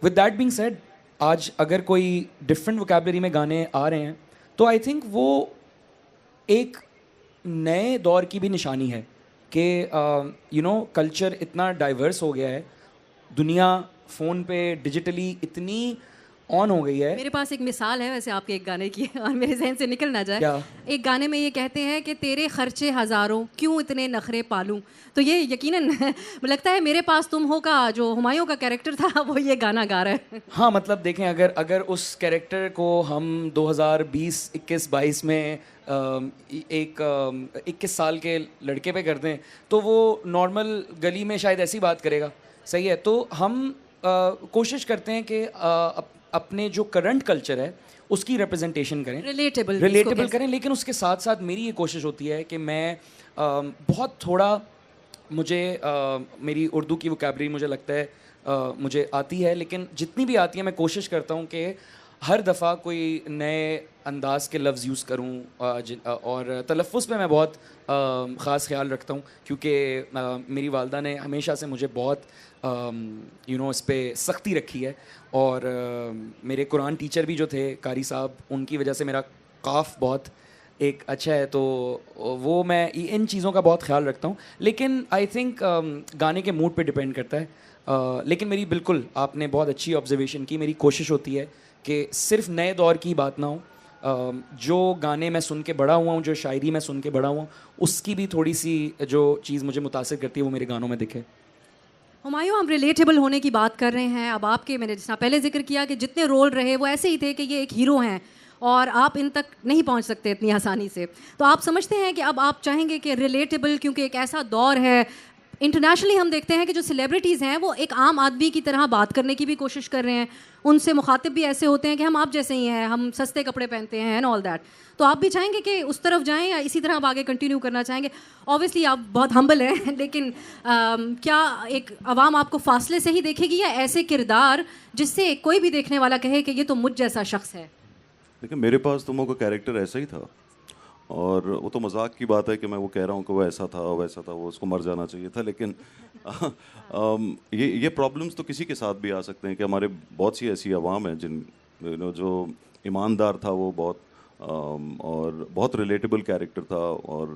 विद दैट बीइंग सेड, आज अगर कोई डिफरेंट वोकैबलरी में गाने आ रहे हैं तो आई थिंक वो एक नए दौर की भी निशानी है कि कल्चर इतना डाइवर्स हो गया है, दुनिया फ़ोन पे डिजिटली इतनी ऑन हो गई है। मेरे पास एक मिसाल है वैसे आपके एक गाने की और मेरे जहन से निकल ना जाए। क्या? एक गाने में ये कहते हैं कि तेरे खर्चे हज़ारों क्यों इतने नखरे पालूं। तो ये यकीनन मुझे लगता है मेरे पास तुम हो का जो हुमायूं का कैरेक्टर था वो ये गाना गा रहा है। हाँ मतलब देखें, अगर उस कैरेक्टर को हम 2020 21 22 में एक 21 साल के लड़के पे कर दें तो वो नॉर्मल गली में शायद ऐसी बात करेगा। सही है, तो हम कोशिश करते हैं कि अपने जो करंट कल्चर है उसकी रिप्रेजेंटेशन करें, रिलेटेबल करें, लेकिन उसके साथ साथ मेरी ये कोशिश होती है कि मैं बहुत थोड़ा मुझे मेरी उर्दू की वोकैबलरी मुझे लगता है मुझे आती है, लेकिन जितनी भी आती है मैं कोशिश करता हूँ कि हर दफ़ा कोई नए अंदाज के लफ्ज़ यूज़ करूँ और तलफ़्फ़ुज़ पे मैं बहुत ख़ास ख्याल रखता हूँ, क्योंकि मेरी वालदा ने हमेशा से मुझे बहुत इस पे सख्ती रखी है। और मेरे कुरान टीचर भी जो थे कारी साहब, उनकी वजह से मेरा काफ बहुत एक अच्छा है, तो वो मैं इन चीज़ों का बहुत ख्याल रखता हूँ। लेकिन आई थिंक गाने के मूड पे डिपेंड करता है। लेकिन मेरी बिल्कुल आपने बहुत अच्छी ऑब्जर्वेशन की। मेरी कोशिश होती है कि सिर्फ नए दौर की बात ना हो, जो गाने मैं सुन के बड़ा हुआ हूँ, जो शायरी मैं सुन के बड़ा हुआ हूँ, उसकी भी थोड़ी सी जो चीज़ मुझे मुतासिर करती है वो मेरे गानों में दिखे। हुमायूं, हम रिलेटेबल होने की बात कर रहे हैं। अब आपके, मैंने जिस पहले जिक्र किया कि जितने रोल रहे वो ऐसे ही थे कि ये एक हीरो हैं और आप इन तक नहीं पहुंच सकते इतनी आसानी से। तो आप समझते हैं कि अब आप चाहेंगे कि रिलेटेबल, क्योंकि एक ऐसा दौर है इंटरनेशनली हम देखते हैं कि जो सेलिब्रिटीज़ हैं वो एक आम आदमी की तरह बात करने की भी कोशिश कर रहे हैं, उनसे मुखातिब भी ऐसे होते हैं कि हम आप जैसे ही हैं, हम सस्ते कपड़े पहनते हैं एंड ऑल दैट। तो आप भी चाहेंगे कि उस तरफ जाएं या इसी तरह आप आगे कंटिन्यू करना चाहेंगे? ऑब्वियसली आप बहुत हम्बल हैं लेकिन क्या एक आवाम आपको फासले से ही देखेगी या ऐसे किरदार जिससे कोई भी देखने वाला कहे कि ये तो मुझ जैसा शख्स है? देखिए, मेरे पास तुमों का कैरेक्टर ऐसा ही था, और वो तो मजाक की बात है कि मैं वो कह रहा हूँ कि वो ऐसा था वैसा था, वो उसको मर जाना चाहिए था। लेकिन ये प्रॉब्लम्स तो किसी के साथ भी आ सकते हैं कि हमारे बहुत सी ऐसी आवाम है जिन जो ईमानदार था वो बहुत और बहुत रिलेटेबल कैरेक्टर था, और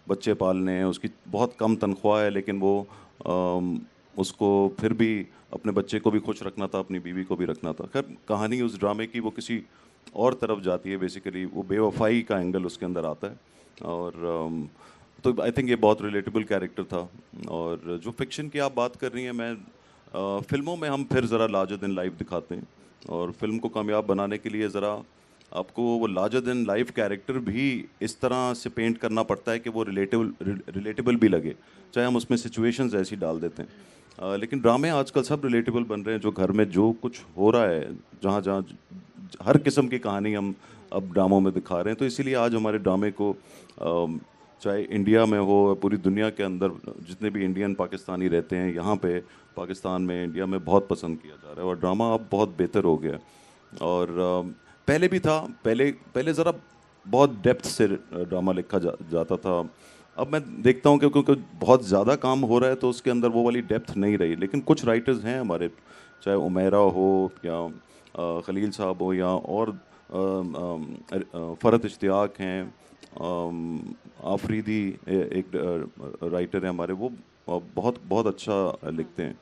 बच्चे पालने हैं, उसकी बहुत कम तनख्वाह है, लेकिन वो उसको फिर भी अपने बच्चे को भी खुश रखना था, अपनी बीवी को भी रखना था। खैर, कहानी उस ड्रामे की वो किसी और तरफ जाती है, बेसिकली वो बेवफाई का एंगल उसके अंदर आता है। और तो आई थिंक ये बहुत रिलेटेबल कैरेक्टर था। और जो फिक्शन की आप बात कर रही हैं, मैं फिल्मों में हम फिर ज़रा लार्जर देन लाइफ दिखाते हैं, और फिल्म को कामयाब बनाने के लिए ज़रा आपको वो लार्जर देन लाइफ कैरेक्टर भी इस तरह से पेंट करना पड़ता है कि वो रिलेटेबल भी लगे, चाहे हम उसमें सिचुएशंस ऐसी डाल देते हैं। लेकिन ड्रामे आजकल सब रिलेटेबल बन रहे हैं, जो घर में जो कुछ हो रहा है, जहाँ जहाँ हर किस्म की कहानी हम अब ड्रामों में दिखा रहे हैं। तो इसीलिए आज हमारे ड्रामे को चाहे इंडिया में हो, पूरी दुनिया के अंदर जितने भी इंडियन पाकिस्तानी रहते हैं, यहाँ पे पाकिस्तान में, इंडिया में बहुत पसंद किया जा रहा है, और ड्रामा अब बहुत बेहतर हो गया। और पहले भी था, पहले ज़रा बहुत डेप्थ से ड्रामा लिखा जाता था। अब मैं देखता हूँ कि क्योंकि बहुत ज़्यादा काम हो रहा है तो उसके अंदर वो वाली डेप्थ नहीं रही। लेकिन कुछ राइटर्स हैं हमारे, चाहे उमेरा हो या खलील साहब हो या और फ़रत इश्तियाक हैं, आफरीदी एक राइटर है हमारे, वो बहुत बहुत अच्छा लिखते हैं।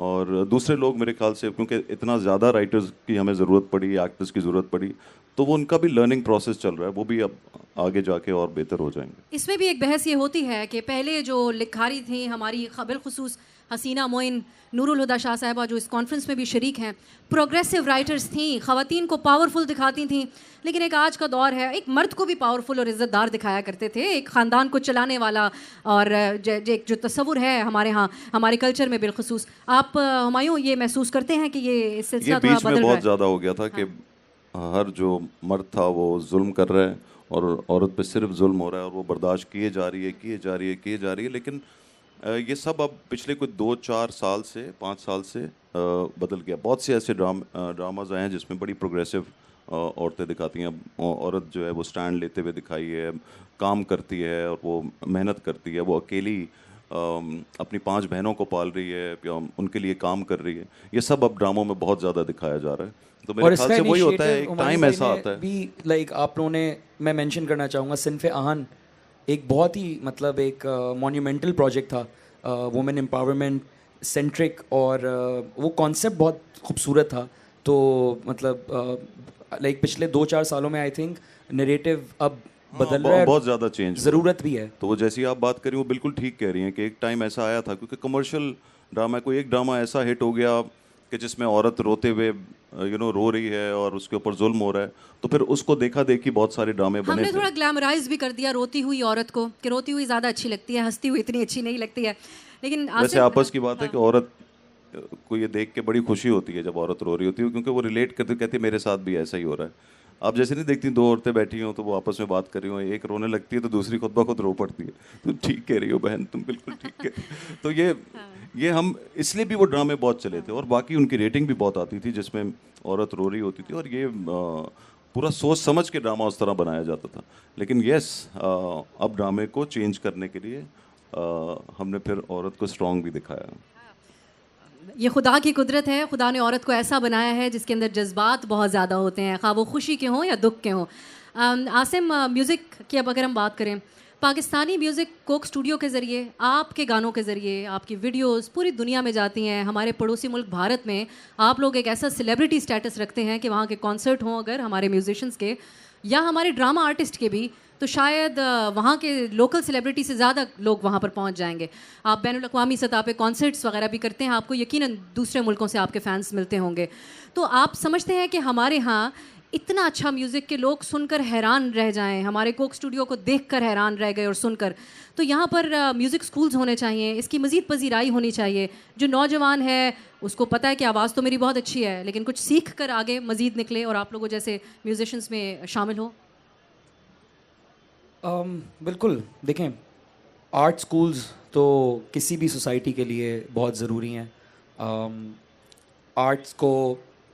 और दूसरे लोग मेरे ख्याल से, क्योंकि इतना ज़्यादा राइटर्स की हमें ज़रूरत पड़ी, एक्टर्स की ज़रूरत पड़ी, तो वो उनका भी लर्निंग प्रोसेस चल रहा है, वो भी अब आगे जाके और बेहतर हो जाएंगे। इसमें भी एक बहस ये होती है कि पहले जो लिखारी थी हमारी, बिलखुसूस हसीना मोइन, नूरुल हुदा शाह साहबा जो इस कॉन्फ्रेंस में भी शरीक हैं, प्रोग्रेसिव राइटर्स थी, ख़वातीन को पावरफुल दिखाती थी। लेकिन एक आज का दौर है, एक मर्द को भी पावरफुल और इज़्ज़तदार दिखाया करते थे, एक ख़ानदान को चलाने वाला। और जो तस्वुर है हमारे यहाँ, हमारे कल्चर में बिलखुसूस, आप हुमायूं ये महसूस करते हैं कि ये सिलसिला थोड़ा बीच में बदल रहा बहुत है? ज़्यादा हो गया था कि हर जो मर्द था वो जुल्म कर रहा है और औरत पे सिर्फ जुल्म हो रहा है, और वो बर्दाश्त किए जा रही है। लेकिन ये सब अब पिछले कुछ 2-4 साल से 5 साल से बदल गया। बहुत से ऐसे ड्रामाज आए हैं जिसमें बड़ी प्रोग्रेसिव औरतें दिखाती हैं। औरत जो है वो स्टैंड लेते हुए दिखाई है, काम करती है और वो मेहनत करती है, वो अकेली अपनी 5 बहनों को पाल रही है या उनके लिए काम कर रही है। ये सब अब ड्रामों में बहुत ज़्यादा दिखाया जा रहा है। तो मेरे ख्याल से वही होता है, एक टाइम ऐसा आता है भी, लाइक आप लोगों ने, मैं मेंशन करना चाहूँगा सिन्फ़े आहन, एक बहुत ही मतलब एक मॉन्यूमेंटल प्रोजेक्ट था, वुमेन एम्पावरमेंट सेंट्रिक, और वो कॉन्सेप्ट बहुत खूबसूरत था तो मतलब लाइक पिछले 2-4 सालों में आई थिंक नरेटिव अब बदल रहा है, बहुत ज़्यादा चेंज। ज़रूरत भी है। तो वो जैसी आप बात करी वो बिल्कुल ठीक कह रही हैं कि एक टाइम ऐसा आया था, क्योंकि कमर्शियल ड्रामा, कोई एक ड्रामा ऐसा हिट हो गया कि जिसमें औरत रोते हुए रो रही है और उसके ऊपर जुल्म हो रहा है, तो फिर उसको देखा देखी बहुत सारे ड्रामे बने हमने थे। थोड़ा ग्लैमराइज भी कर दिया रोती हुई औरत को, कि रोती हुई ज़्यादा अच्छी लगती है, हंसती हुई इतनी अच्छी नहीं लगती है। लेकिन वैसे आसिफ, आपस की बात है कि औरत को ये देख के बड़ी खुशी होती है जब औरत रो रही होती है, क्योंकि वो रिलेट करते कहती है मेरे साथ भी ऐसा ही हो रहा है। आप जैसे नहीं देखती दो औरतें बैठी हो तो वो आपस में बात कर रही हो, एक रोने लगती है तो दूसरी खुद ब खुद रो पड़ती है। तुम ठीक कह रही हो बहन, तुम बिल्कुल ठीक कह रही हो। तो ये हम इसलिए भी वो ड्रामे बहुत चले थे, और बाकी उनकी रेटिंग भी बहुत आती थी जिसमें औरत रो रही होती थी, और ये पूरा सोच समझ के ड्रामा उस तरह बनाया जाता था। लेकिन यस, अब ड्रामे को चेंज करने के लिए हमने फिर औरत को स्ट्रांग भी दिखाया। ये खुदा की कुदरत है, खुदा ने औरत को ऐसा बनाया है जिसके अंदर जज्बात बहुत ज़्यादा होते हैं, खा वो खुशी के हों या दुख के हों। आसिम, म्यूज़िक की अब अगर हम बात करें, पाकिस्तानी म्यूज़िक कोक स्टूडियो के ज़रिए, आपके गानों के ज़रिए, आपकी वीडियोस पूरी दुनिया में जाती हैं। हमारे पड़ोसी मुल्क भारत में आप लोग एक ऐसा सेलिब्रिटी स्टेटस रखते हैं कि वहाँ के कॉन्सर्ट हों अगर हमारे म्यूजिशियंस के या हमारे ड्रामा आर्टिस्ट के भी, तो शायद वहाँ के लोकल सेलिब्रिटी से ज़्यादा लोग वहाँ पर पहुँच जाएंगे। आप बैनुल-अक़वामी सतह पे कॉन्सर्ट्स वगैरह भी करते हैं, आपको यकीनन दूसरे मुल्कों से आपके फैंस मिलते होंगे। तो आप समझते हैं कि हमारे यहाँ इतना अच्छा म्यूज़िक के लोग सुनकर हैरान रह जाएं, हमारे कोक स्टूडियो को देखकर हैरान रह गए और सुनकर, तो यहाँ पर म्यूज़िक स्कूल्स होने चाहिए, इसकी मज़ीद पजीराई होनी चाहिए। जो नौजवान है उसको पता है कि आवाज़ तो मेरी बहुत अच्छी है, लेकिन कुछ सीख कर आगे मज़ीद निकले और आप लोगों जैसे म्यूजिशंस में शामिल हो। बिल्कुल, देखें, आर्ट स्कूल्स तो किसी भी सोसाइटी के लिए बहुत ज़रूरी हैं। आर्ट्स को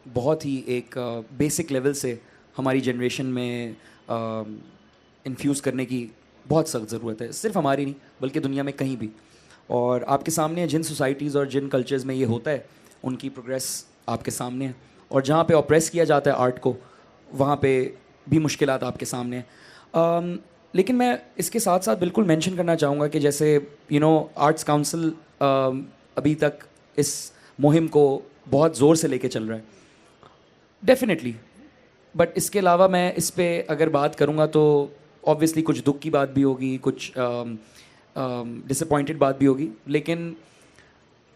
बहुत ही एक बेसिक लेवल से हमारी जनरेशन में इन्फ्यूज़ करने की बहुत सख्त ज़रूरत है, सिर्फ हमारी नहीं बल्कि दुनिया में कहीं भी। और आपके सामने जिन सोसाइटीज़ और जिन कल्चर्स में ये होता है उनकी प्रोग्रेस आपके सामने है, और जहाँ पे ऑप्रेस किया जाता है आर्ट को वहाँ पे भी मुश्किलात आपके सामने हैं। लेकिन मैं इसके साथ साथ बिल्कुल मेंशन करना चाहूँगा कि जैसे आर्ट्स काउंसिल अभी तक इस मुहिम को बहुत ज़ोर से लेके चल रहा है, डेफिनेटली। बट इसके अलावा मैं इस पे अगर बात करूँगा तो ऑब्वियसली कुछ दुख की बात भी होगी, कुछ डिसअपॉइंटेड बात भी होगी, लेकिन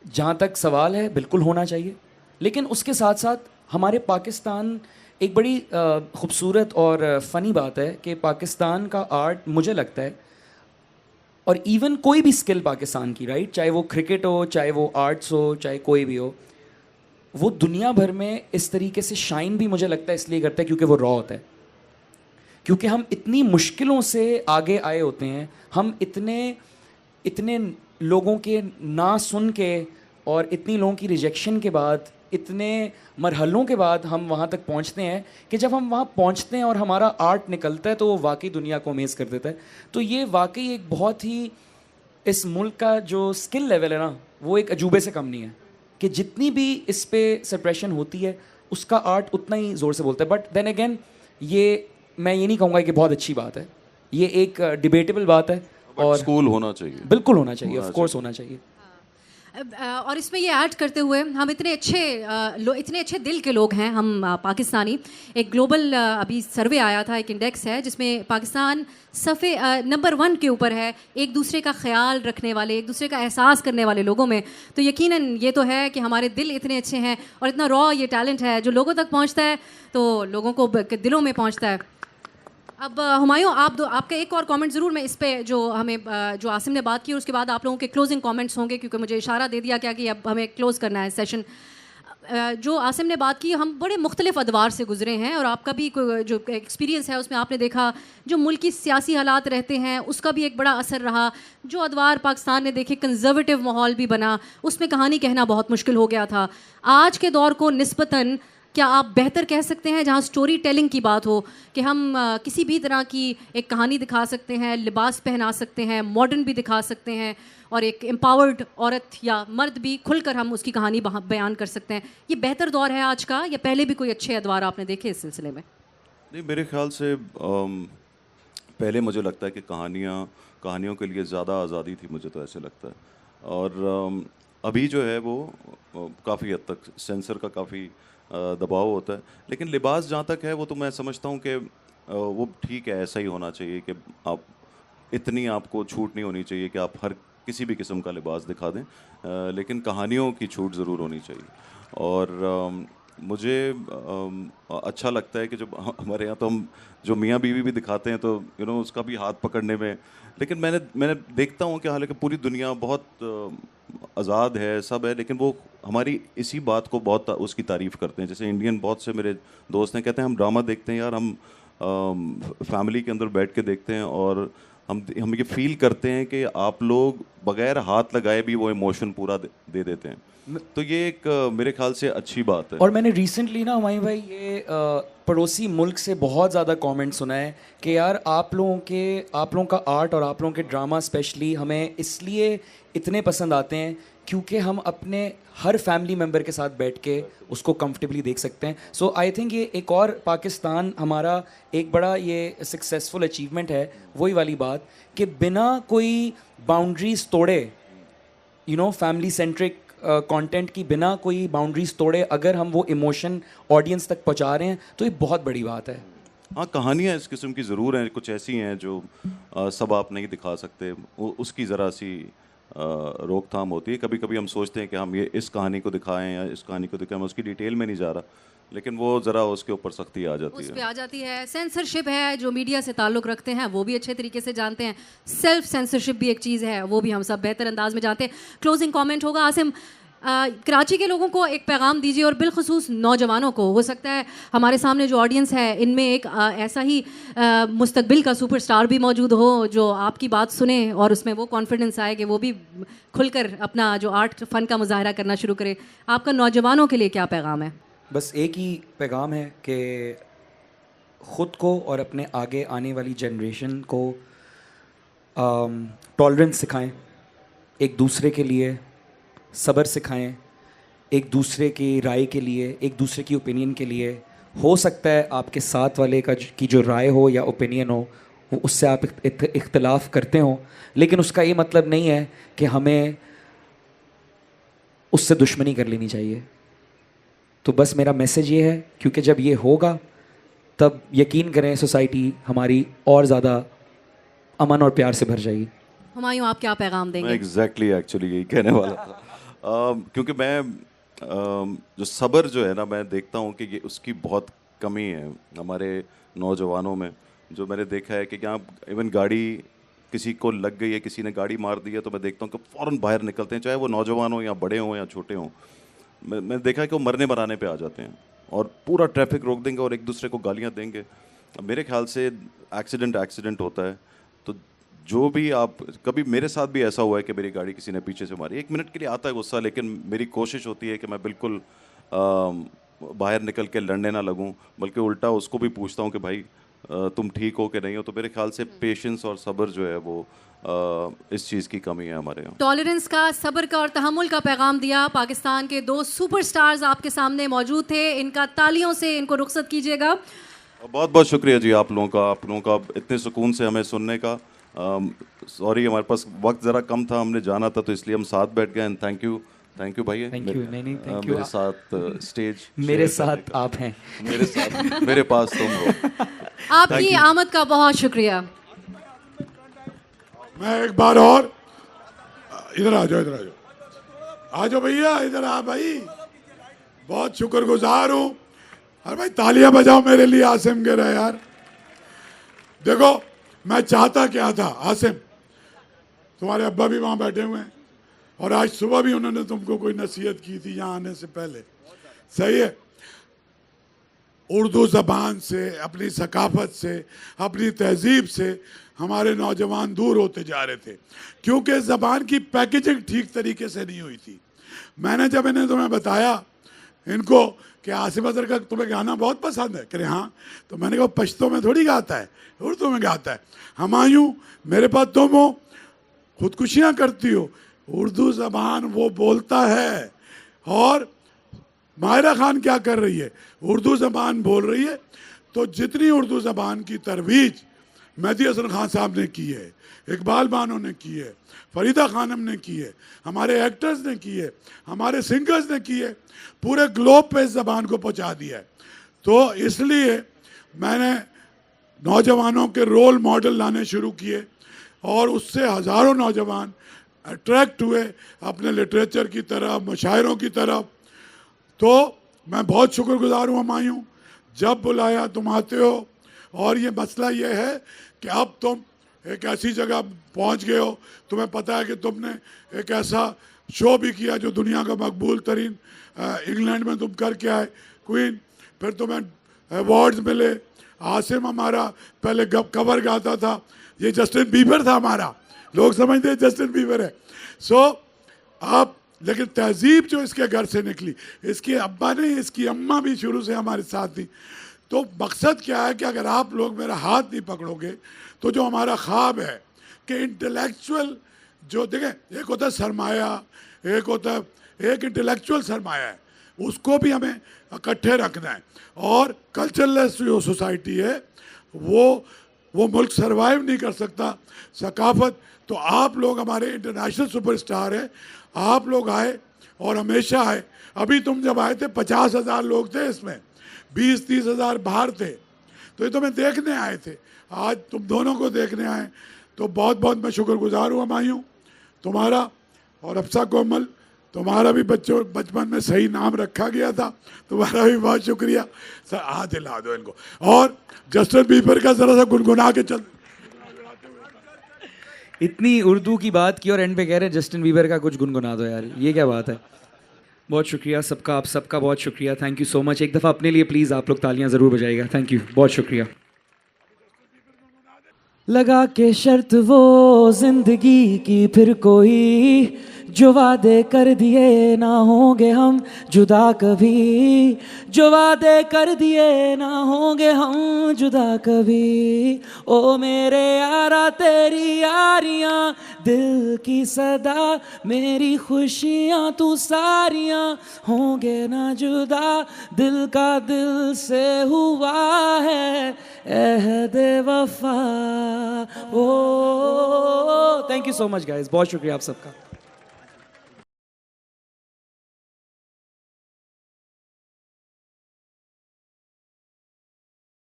जहाँ तक सवाल है बिल्कुल होना चाहिए। लेकिन उसके साथ साथ हमारे पाकिस्तान, एक बड़ी ख़ूबसूरत और फ़नी बात है कि पाकिस्तान का आर्ट, मुझे लगता है, और इवन कोई भी स्किल पाकिस्तान की, राइट, चाहे वो क्रिकेट हो, चाहे वो आर्ट्स हो, चाहे कोई भी हो, वो दुनिया भर में इस तरीके से शाइन भी मुझे लगता है इसलिए करता है क्योंकि वो रॉ होता है, क्योंकि हम इतनी मुश्किलों से आगे आए होते हैं, हम इतने लोगों के ना सुन के और इतनी लोगों की रिजेक्शन के बाद, इतने मरहलों के बाद हम वहाँ तक पहुँचते हैं कि जब हम वहाँ पहुँचते हैं और हमारा आर्ट निकलता है तो वो वाकई दुनिया को अमेज़ कर देता है। तो ये वाकई एक बहुत ही, इस मुल्क का जो स्किल लेवल है ना, वो एक अजूबे से कम नहीं है कि जितनी भी इस पे सप्रेशन होती है उसका आर्ट उतना ही ज़ोर से बोलता है। बट देन अगेन, ये मैं ये नहीं कहूँगा कि बहुत अच्छी बात है, ये एक डिबेटेबल बात है, और स्कूल होना चाहिए, बिल्कुल होना चाहिए, ऑफ कोर्स होना चाहिए। और इसमें ये ऐड करते हुए, हम इतने अच्छे दिल के लोग हैं हम पाकिस्तानी। एक ग्लोबल अभी सर्वे आया था, एक इंडेक्स है जिसमें पाकिस्तान सफ़े नंबर 1 के ऊपर है एक दूसरे का ख्याल रखने वाले, एक दूसरे का एहसास करने वाले लोगों में। तो यकीनन ये तो है कि हमारे दिल इतने अच्छे हैं और इतना रॉ ये टैलेंट है जो लोगों तक पहुँचता है तो लोगों को दिलों में पहुँचता है। अब हुमायूं, आपका एक और कमेंट ज़रूर, मैं इस पे जो जो आसिम ने बात की उसके बाद आप लोगों के क्लोजिंग कमेंट्स होंगे, क्योंकि मुझे इशारा दे दिया गया कि अब हमें क्लोज़ करना है सेशन। जो आसिम ने बात की, हम बड़े मुख्तलिफ अदवार से गुजरे हैं और आपका भी जो एक्सपीरियंस है उसमें आपने देखा जो मुल्की सियासी हालात रहते हैं उसका भी एक बड़ा असर रहा। जो अदवार पाकिस्तान ने देखे, कंजर्वेटिव माहौल भी बना, उसमें कहानी कहना बहुत मुश्किल हो गया था। आज के दौर को निस्बतन क्या आप बेहतर कह सकते हैं, जहाँ स्टोरी टेलिंग की बात हो, कि हम किसी भी तरह की एक कहानी दिखा सकते हैं, लिबास पहना सकते हैं, मॉडर्न भी दिखा सकते हैं, और एक एम्पावर्ड औरत या मर्द भी खुलकर हम उसकी कहानी बयान कर सकते हैं। ये बेहतर दौर है आज का, या पहले भी कोई अच्छे अदवार आपने देखे इस सिलसिले में? नहीं, मेरे ख्याल से पहले मुझे लगता है कि कहानियों के लिए ज़्यादा आज़ादी थी, मुझे तो ऐसे लगता है। और अभी जो है वो काफ़ी हद तक सेंसर का काफ़ी दबाव होता है। लेकिन लिबास जहाँ तक है वो तो मैं समझता हूँ कि वो ठीक है, ऐसा ही होना चाहिए कि आप इतनी आपको छूट नहीं होनी चाहिए कि आप हर किसी भी किस्म का लिबास दिखा दें, लेकिन कहानियों की छूट ज़रूर होनी चाहिए। और मुझे अच्छा लगता है कि जब हमारे यहाँ तो हम जो मियाँ बीवी भी दिखाते हैं तो उसका भी हाथ पकड़ने में, लेकिन मैंने देखता हूँ कि हालांकि पूरी दुनिया बहुत आज़ाद है, सब है, लेकिन वो हमारी इसी बात को बहुत उसकी तारीफ़ करते हैं। जैसे इंडियन बहुत से मेरे दोस्त हैं, कहते हैं हम ड्रामा देखते हैं यार, हम फैमिली के अंदर बैठ के देखते हैं और हम ये फील करते हैं कि आप लोग बगैर हाथ लगाए भी वो इमोशन पूरा दे देते हैं। तो ये एक मेरे ख्याल से अच्छी बात है। और मैंने रिसेंटली ना हुमायूं भाई ये पड़ोसी मुल्क से बहुत ज़्यादा कमेंट सुना है कि यार आप लोगों का आर्ट और आप लोगों के ड्रामा स्पेशली हमें इसलिए इतने पसंद आते हैं क्योंकि हम अपने हर फैमिली मेम्बर के साथ बैठ के उसको कंफर्टेबली देख सकते हैं। सो आई थिंक ये एक और पाकिस्तान हमारा एक बड़ा ये सक्सेसफुल अचीवमेंट है, वही वाली बात कि बिना कोई बाउंड्रीज तोड़े फैमिली सेंट्रिक कंटेंट की बिना कोई बाउंड्रीज तोड़े अगर हम वो इमोशन ऑडियंस तक पहुंचा रहे हैं तो ये बहुत बड़ी बात है। हाँ, कहानियाँ इस किस्म की ज़रूर हैं, कुछ ऐसी हैं जो सब आप नहीं दिखा सकते, उसकी ज़रा सी रोकथाम होती है। कभी कभी हम सोचते हैं कि हम ये इस कहानी को दिखाएं या इस कहानी को दिखाएं, मैं उसकी डिटेल में नहीं जा रहा, लेकिन वो ज़रा उसके ऊपर सख्ती आ जाती उस है। पे आ जाती है। सेंसरशिप है, जो मीडिया से ताल्लुक़ रखते हैं वो भी अच्छे तरीके से जानते हैं। सेल्फ सेंसरशिप भी एक चीज़ है, वो भी हम सब बेहतर अंदाज में जानते हैं। क्लोजिंग कमेंट होगा आसिम, कराची के लोगों को एक पैगाम दीजिए और बिलखुसूस नौजवानों को। हो सकता है हमारे सामने जो ऑडियंस है इनमें एक ऐसा ही मुस्तकबिल का सुपरस्टार भी मौजूद हो जो आपकी बात सुने और उसमें वो कॉन्फिडेंस आए कि वो भी खुलकर अपना जो आर्ट फ़न का मुजाहरा करना शुरू करे। आपका नौजवानों के लिए क्या पैगाम है? बस एक ही पैगाम है कि ख़ुद को और अपने आगे आने वाली जनरेशन को टॉलरेंस सिखाएं, एक दूसरे के लिए सब्र सिखाएं, एक दूसरे की राय के लिए, एक दूसरे की ओपिनियन के लिए। हो सकता है आपके साथ वाले की जो राय हो या ओपिनियन हो उससे आप इख्तलाफ करते हो, लेकिन उसका ये मतलब नहीं है कि हमें उससे दुश्मनी कर लेनी चाहिए। तो बस मेरा मैसेज ये है, क्योंकि जब ये होगा तब यकीन करें सोसाइटी हमारी और ज़्यादा अमन और प्यार से भर जाएगी। हुमायूं, आप क्या पैगाम देंगे? मैं एग्जैक्टली एक्चुअली यही कहने वाला था। क्योंकि मैं जो सब्र जो है ना, मैं देखता हूँ कि ये उसकी बहुत कमी है हमारे नौजवानों में। जो मैंने देखा है कि यहाँ इवन गाड़ी किसी को लग गई है, किसी ने गाड़ी मार दी है, तो मैं देखता हूँ कि फ़ौरन बाहर निकलते हैं, चाहे वो नौजवान हो या बड़े हों या छोटे हों। मैं देखा है कि वो मरने मराने पे आ जाते हैं और पूरा ट्रैफिक रोक देंगे और एक दूसरे को गालियाँ देंगे। मेरे ख्याल से एक्सीडेंट होता है। तो जो भी आप, कभी मेरे साथ भी ऐसा हुआ है कि मेरी गाड़ी किसी ने पीछे से मारी। 1 मिनट के लिए आता है गुस्सा, लेकिन मेरी कोशिश होती है कि मैं बिल्कुल बाहर निकल के लड़ने ना लगूं, बल्कि उल्टा उसको भी पूछता हूं कि भाई तुम ठीक हो कि नहीं हो। तो मेरे ख्याल से पेशेंस और सब्र जो है वो इस चीज़ की कमी है हमारे यहाँ। टॉलरेंस का, सब्र का और तहम्मुल का पैगाम दिया। पाकिस्तान के 2 सुपरस्टार्स आपके सामने मौजूद थे, इनका तालियों से इनको रुखसत कीजिएगा। बहुत बहुत शुक्रिया जी आप लोगों का इतने सुकून से हमें सुनने का। सॉरी हमारे पास वक्त ज़रा कम था, हमने जाना था तो इसलिए हम साथ बैठ गए। एंड थैंक यू भाई। Thank you. नहीं थैंक यू। मेरे साथ स्टेज मेरे साथ आप हैं, मेरे साथ मेरे पास तुम हो। आपकी आमद का बहुत शुक्रिया। मैं एक बार और इधर आ जाओ भैया, इधर आ भाई। बहुत शुक्रगुजार हूँ। अरे भाई तालियां बजाओ मेरे लिए आसिम के रहे यार। देखो मैं चाहता क्या था आसिम, तुम्हारे अब्बा भी वहां बैठे हुए हैं और आज सुबह भी उन्होंने तुमको कोई नसीहत की थी यहाँ आने से पहले, सही है। उर्दू ज़बान से, अपनी सकाफत से, अपनी तहजीब से हमारे नौजवान दूर होते जा रहे थे क्योंकि ज़बान की पैकेजिंग ठीक तरीके से नहीं हुई थी। मैंने जब इन्हें तुम्हें बताया इनको कि आसिम अजहर का तुम्हें गाना बहुत पसंद है, कह रहे हाँ, तो मैंने कहा पश्तो में थोड़ी गाता है, उर्दू में गाता है। हुमायूं मेरे पास तुम हो, खुदकुशियाँ करती हो, उर्दू ज़बान वो बोलता है। और माहिरा खान क्या कर रही है, उर्दू ज़बान बोल रही है। तो जितनी उर्दू ज़बान की तरवीज मेहदी हसन खान साहब ने की है, इकबाल बानो ने की है, फरीदा खानम ने की है, हमारे एक्टर्स ने की है, हमारे सिंगर्स ने की है, पूरे ग्लोब पे इस ज़बान को पहुंचा दिया है। तो इसलिए मैंने नौजवानों के रोल मॉडल लाने शुरू किए और उससे हज़ारों नौजवान अट्रैक्ट हुए अपने लिटरेचर की तरफ, मुशायरों की तरफ। तो मैं बहुत शुक्रगुजार हूँ हुमायूं, जब बुलाया तुम आते हो। और ये मसला ये है कि अब तुम एक ऐसी जगह पहुंच गए हो, तुम्हें पता है कि तुमने एक ऐसा शो भी किया जो दुनिया का मकबूल तरीन, इंग्लैंड में तुम करके आए क्वीन, फिर तुम्हें अवार्ड्स मिले। आसिम हमारा पहले कवर गाता था, ये जस्टिन बीबर था हमारा, लोग समझते हैं जस्टिन बीबर है। सो आप, लेकिन तहजीब जो इसके घर से निकली, इसकी अब्बा नहीं, इसकी अम्मा भी शुरू से हमारे साथ थी। तो मकसद क्या है कि अगर आप लोग मेरा हाथ नहीं पकड़ोगे तो जो हमारा ख्वाब है कि इंटेलेक्चुअल, जो देखें, एक होता है सरमाया, एक होता है, एक इंटेलेक्चुअल सरमाया है, उसको भी हमें इकट्ठे रखना है। और कल्चरलेस जो सोसाइटी है वो मुल्क सरवाइव नहीं कर सकता। सकाफत, तो आप लोग हमारे इंटरनेशनल सुपरस्टार हैं, आप लोग आए और हमेशा आए। अभी तुम जब आए थे 50,000 लोग थे इसमें, 20-30 हज़ार बाहर थे, तो ये तो मैं देखने आए थे, आज तुम दोनों को देखने आए। तो बहुत बहुत मैं शुक्रगुजार हूँ हुमायूं तुम्हारा, और अफसा कोमल तुम्हारा भी बचपन में सही नाम रखा गया था, तुम्हारा भी बहुत शुक्रिया सर। हाथ हिला दो इनको, और जस्टिन बीबर का जरा सा गुनगुना के चल। इतनी उर्दू की बात की और एंड पे कह रहे हैं जस्टिन बीबर का कुछ गुनगुना दो यार, ये क्या बात है। बहुत शुक्रिया सबका, आप सबका बहुत शुक्रिया, थैंक यू सो मच। एक दफ़ा अपने लिए प्लीज़ आप लोग तालियां ज़रूर बजाइएगा, थैंक यू, बहुत शुक्रिया। लगा के शर्त वो जिंदगी की फिर कोई, जो वादे कर दिए ना होंगे हम जुदा कभी, जो वादे कर दिए ना होंगे हम जुदा कभी। ओ मेरे यारा तेरी यारियां दिल की सदा, मेरी खुशियां तू सारियां होंगे ना जुदा, दिल का दिल से हुआ है अहद वफा। Oh thank you so much guys, बहुत शुक्रिया आप सबका।